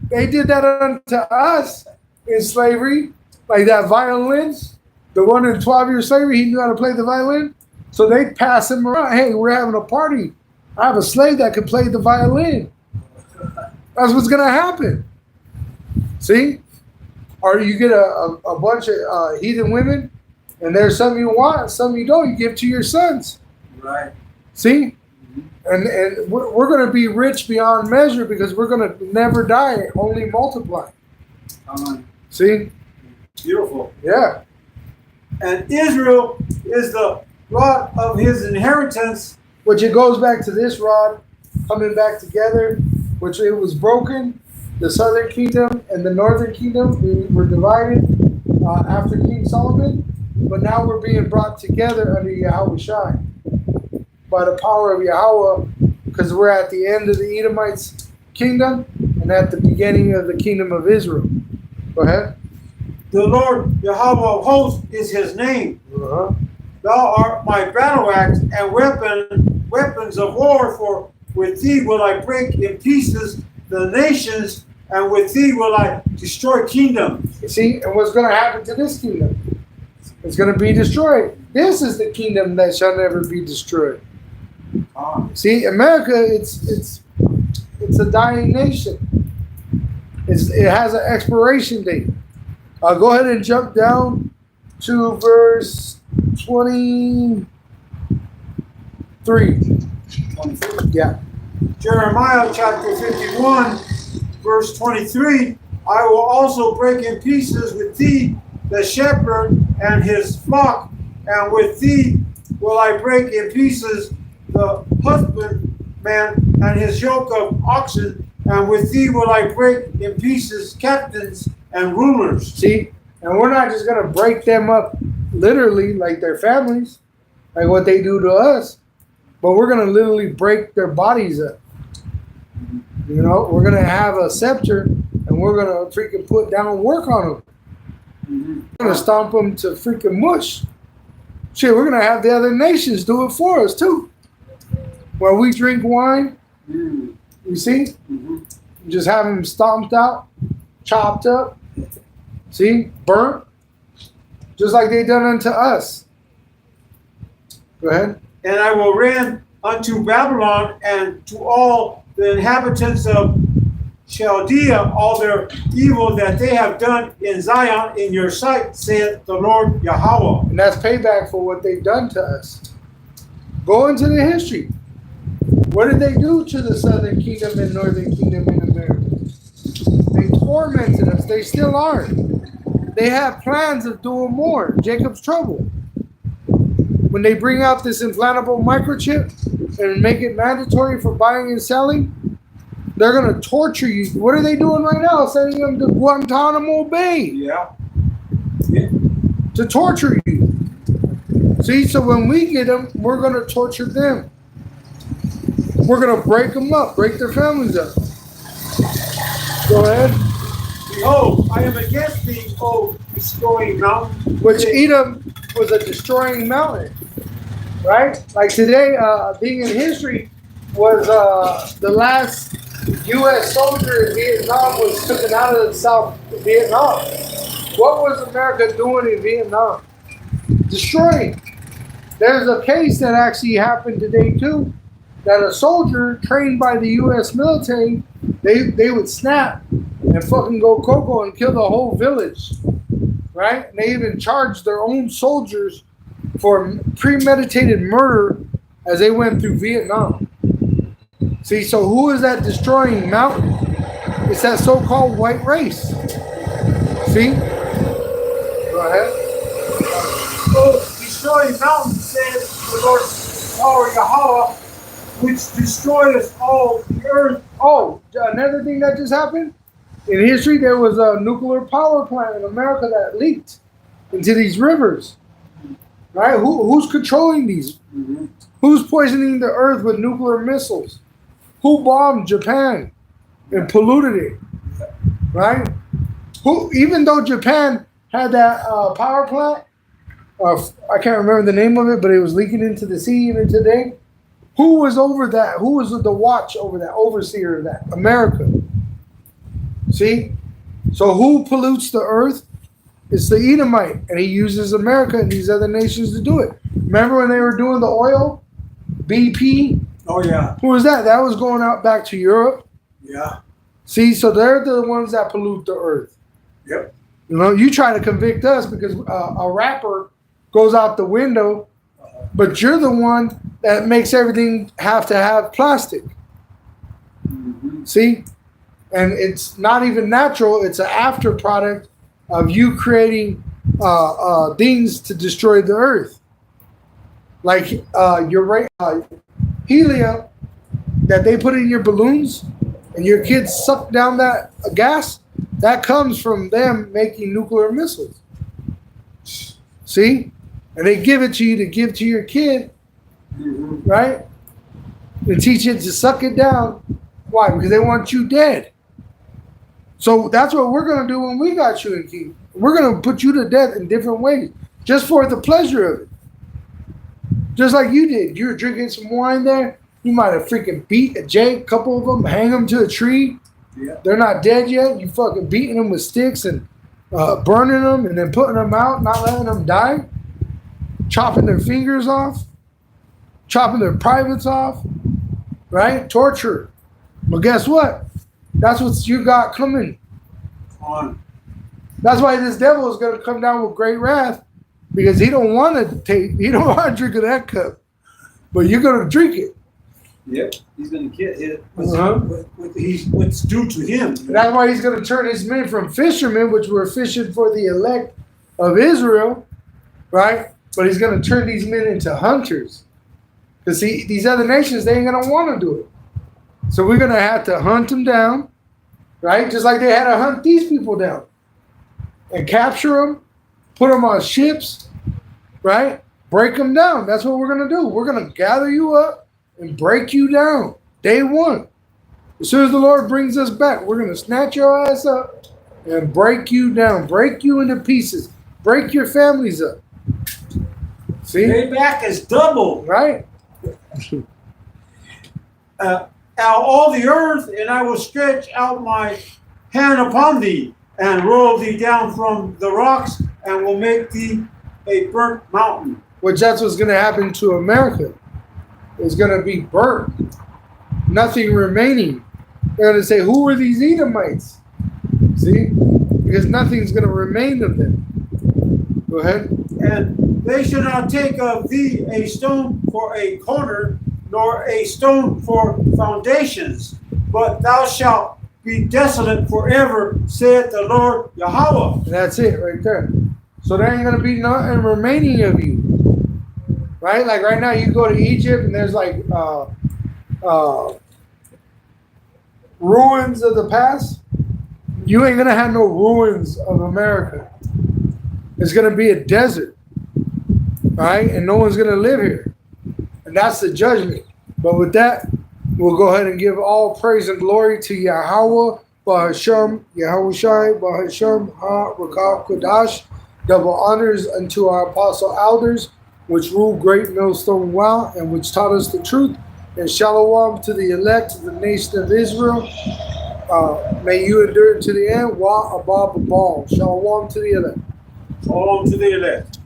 S1: They did that unto us in slavery, like that violins. The one in 12-year slavery, he knew how to play the violin. So they pass him around. Hey, we're having a party. I have a slave that can play the violin. That's what's going to happen. See? Or you get a bunch of heathen women, and there's some you want, some you don't. You give to your sons.
S2: Right.
S1: See? And we're going to be rich beyond measure because we're going to never die, only multiply. See?
S2: Beautiful.
S1: Yeah.
S2: And Israel is the rod of his inheritance.
S1: Which it goes back to this rod coming back together, which it was broken. The southern kingdom and the northern kingdom, we were divided after King Solomon. But now we're being brought together under Yahawashi by the power of Yahawah, because we're at the end of the Edomites' kingdom and at the beginning of the kingdom of Israel. Go ahead.
S2: The Lord Yahawah of hosts is his name.
S1: Uh-huh.
S2: Thou art my battle axe and weapons of war, for with thee will I break in pieces the nations, and with thee will I destroy kingdoms.
S1: You see, and what's going to happen to this kingdom? It's going to be destroyed. This is the kingdom that shall never be destroyed. See, America, it's a dying nation. It has an expiration date. Go ahead and jump down to verse 23. Yeah.
S2: Jeremiah chapter 51, verse 23. I will also break in pieces with thee the shepherd and his flock, and with thee will I break in pieces the husbandman and his yoke of oxen, and with thee will I break in pieces captains and rulers.
S1: See, and we're not just going to break them up literally like their families, like what they do to us, but we're going to literally break their bodies up. You know, we're going to have a scepter and we're going to freaking put down work on them. We're going to stomp them to freaking mush. Shit, we're going to have the other nations do it for us too. While we drink wine, you see? Just have them stomped out, chopped up, see, burnt, just like they done unto us. Go ahead.
S2: And I will rend unto Babylon and to all the inhabitants of Chaldea all their evil that they have done in Zion in your sight, saith the Lord Yahawah.
S1: And that's payback for what they've done to us. Go into the history. What did they do to the southern kingdom and northern kingdom in America? They tormented us. They still are. They have plans of doing more. Jacob's trouble. When they bring out this implantable microchip and make it mandatory for buying and selling, they're going to torture you. What are they doing right now? Sending them to Guantanamo Bay.
S2: Yeah.
S1: To torture you. See, so when we get them, we're going to torture them. We're going to break them up, break their families up. Go ahead.
S2: Behold, I am against thee, O destroying mountain.
S1: Which Edom was a destroying mountain. Right? Like today, being in history, was the last U.S. soldier in Vietnam was taken out of South Vietnam. What was America doing in Vietnam? Destroying. There's a case that actually happened today too, that a soldier trained by the U.S. military, they would snap and fucking go coco and kill the whole village, right? And they even charged their own soldiers for premeditated murder as they went through Vietnam. See, so who is that destroying mountain? It's that so-called white race. See? Go ahead.
S2: O destroying mountain, saith the Lord power Yahawah, which destroyeth all the earth.
S1: Oh, another thing that just happened? In history, there was a nuclear power plant in America that leaked into these rivers. Right? Who's controlling these? Who's poisoning the earth with nuclear missiles? Who bombed Japan and polluted it? Right? Who, even though Japan had that power plant, I can't remember the name of it, but it was leaking into the sea even today. Who was over that? Who was the watch over that, overseer of that? America. See? So who pollutes the earth? It's the Edomite, and he uses America and these other nations to do it. Remember when they were doing the oil? BP?
S2: Oh, yeah.
S1: Who was that? That was going out back to Europe.
S2: Yeah.
S1: See, so they're the ones that pollute the earth.
S2: Yep.
S1: You know, you try to convict us because a rapper goes out the window, but you're the one that makes everything have to have plastic. See? And it's not even natural. It's an after product of you creating things to destroy the earth. Like helium that they put in your balloons and your kids suck down that gas, that comes from them making nuclear missiles. See? And they give it to you to give to your kid, right? And teach it to suck it down. Why? Because they want you dead. So that's what we're going to do when we got you in key. We're going to put you to death in different ways, just for the pleasure of it. Just like you did. You were drinking some wine there. You might have freaking beat a couple of them, hang them to a tree.
S2: Yeah.
S1: They're not dead yet. You fucking beating them with sticks and burning them and then putting them out, not letting them die. chopping their fingers off, chopping their privates off, right? Torture. But guess what? That's what you got coming.
S2: On.
S1: That's why this devil is going to come down with great wrath, because he don't want to drink of that cup, but you're going to drink it.
S3: Yep, he's going to get hit.
S2: What's due to him.
S1: And that's why he's going to turn his men from fishermen, which were fishing for the elect of Israel, right? But he's going to turn these men into hunters. Because these other nations, they ain't going to want to do it. So we're going to have to hunt them down, right? Just like they had to hunt these people down. And capture them, put them on ships, right? Break them down. That's what we're going to do. We're going to gather you up and break you down. Day one. As soon as the Lord brings us back, we're going to snatch your ass up and break you down. Break you into pieces. Break your families up. See?
S2: Payback is double.
S1: Right?
S2: All the earth, and I will stretch out my hand upon thee, and roll thee down from the rocks, and will make thee a burnt mountain.
S1: Which that's what's going to happen to America. It's going to be burnt. Nothing remaining. They're going to say, who are these Edomites? See? Because nothing's going to remain of them. Go ahead.
S2: And they shall not take of thee a stone for a corner, nor a stone for foundations, but thou shalt be desolate forever, saith the Lord Yahawah.
S1: And that's it right there. So there ain't going to be nothing remaining of you. Right? Like right now you go to Egypt and there's like ruins of the past. You ain't going to have no ruins of America. It's going to be a desert. Right? And no one's going to live here. And that's the judgment. But with that, we'll go ahead and give all praise and glory to Yahawah, Bahasham, Yahawashi, Bahasham, Ha, Rakah, Kodash. Double honors unto our apostle elders, which ruled great millstone well, and which taught us the truth. And shalom to the elect of the nation of Israel. May you endure to the end. Wa abab abal. Shalom to the elect.
S2: Shalom to the elect.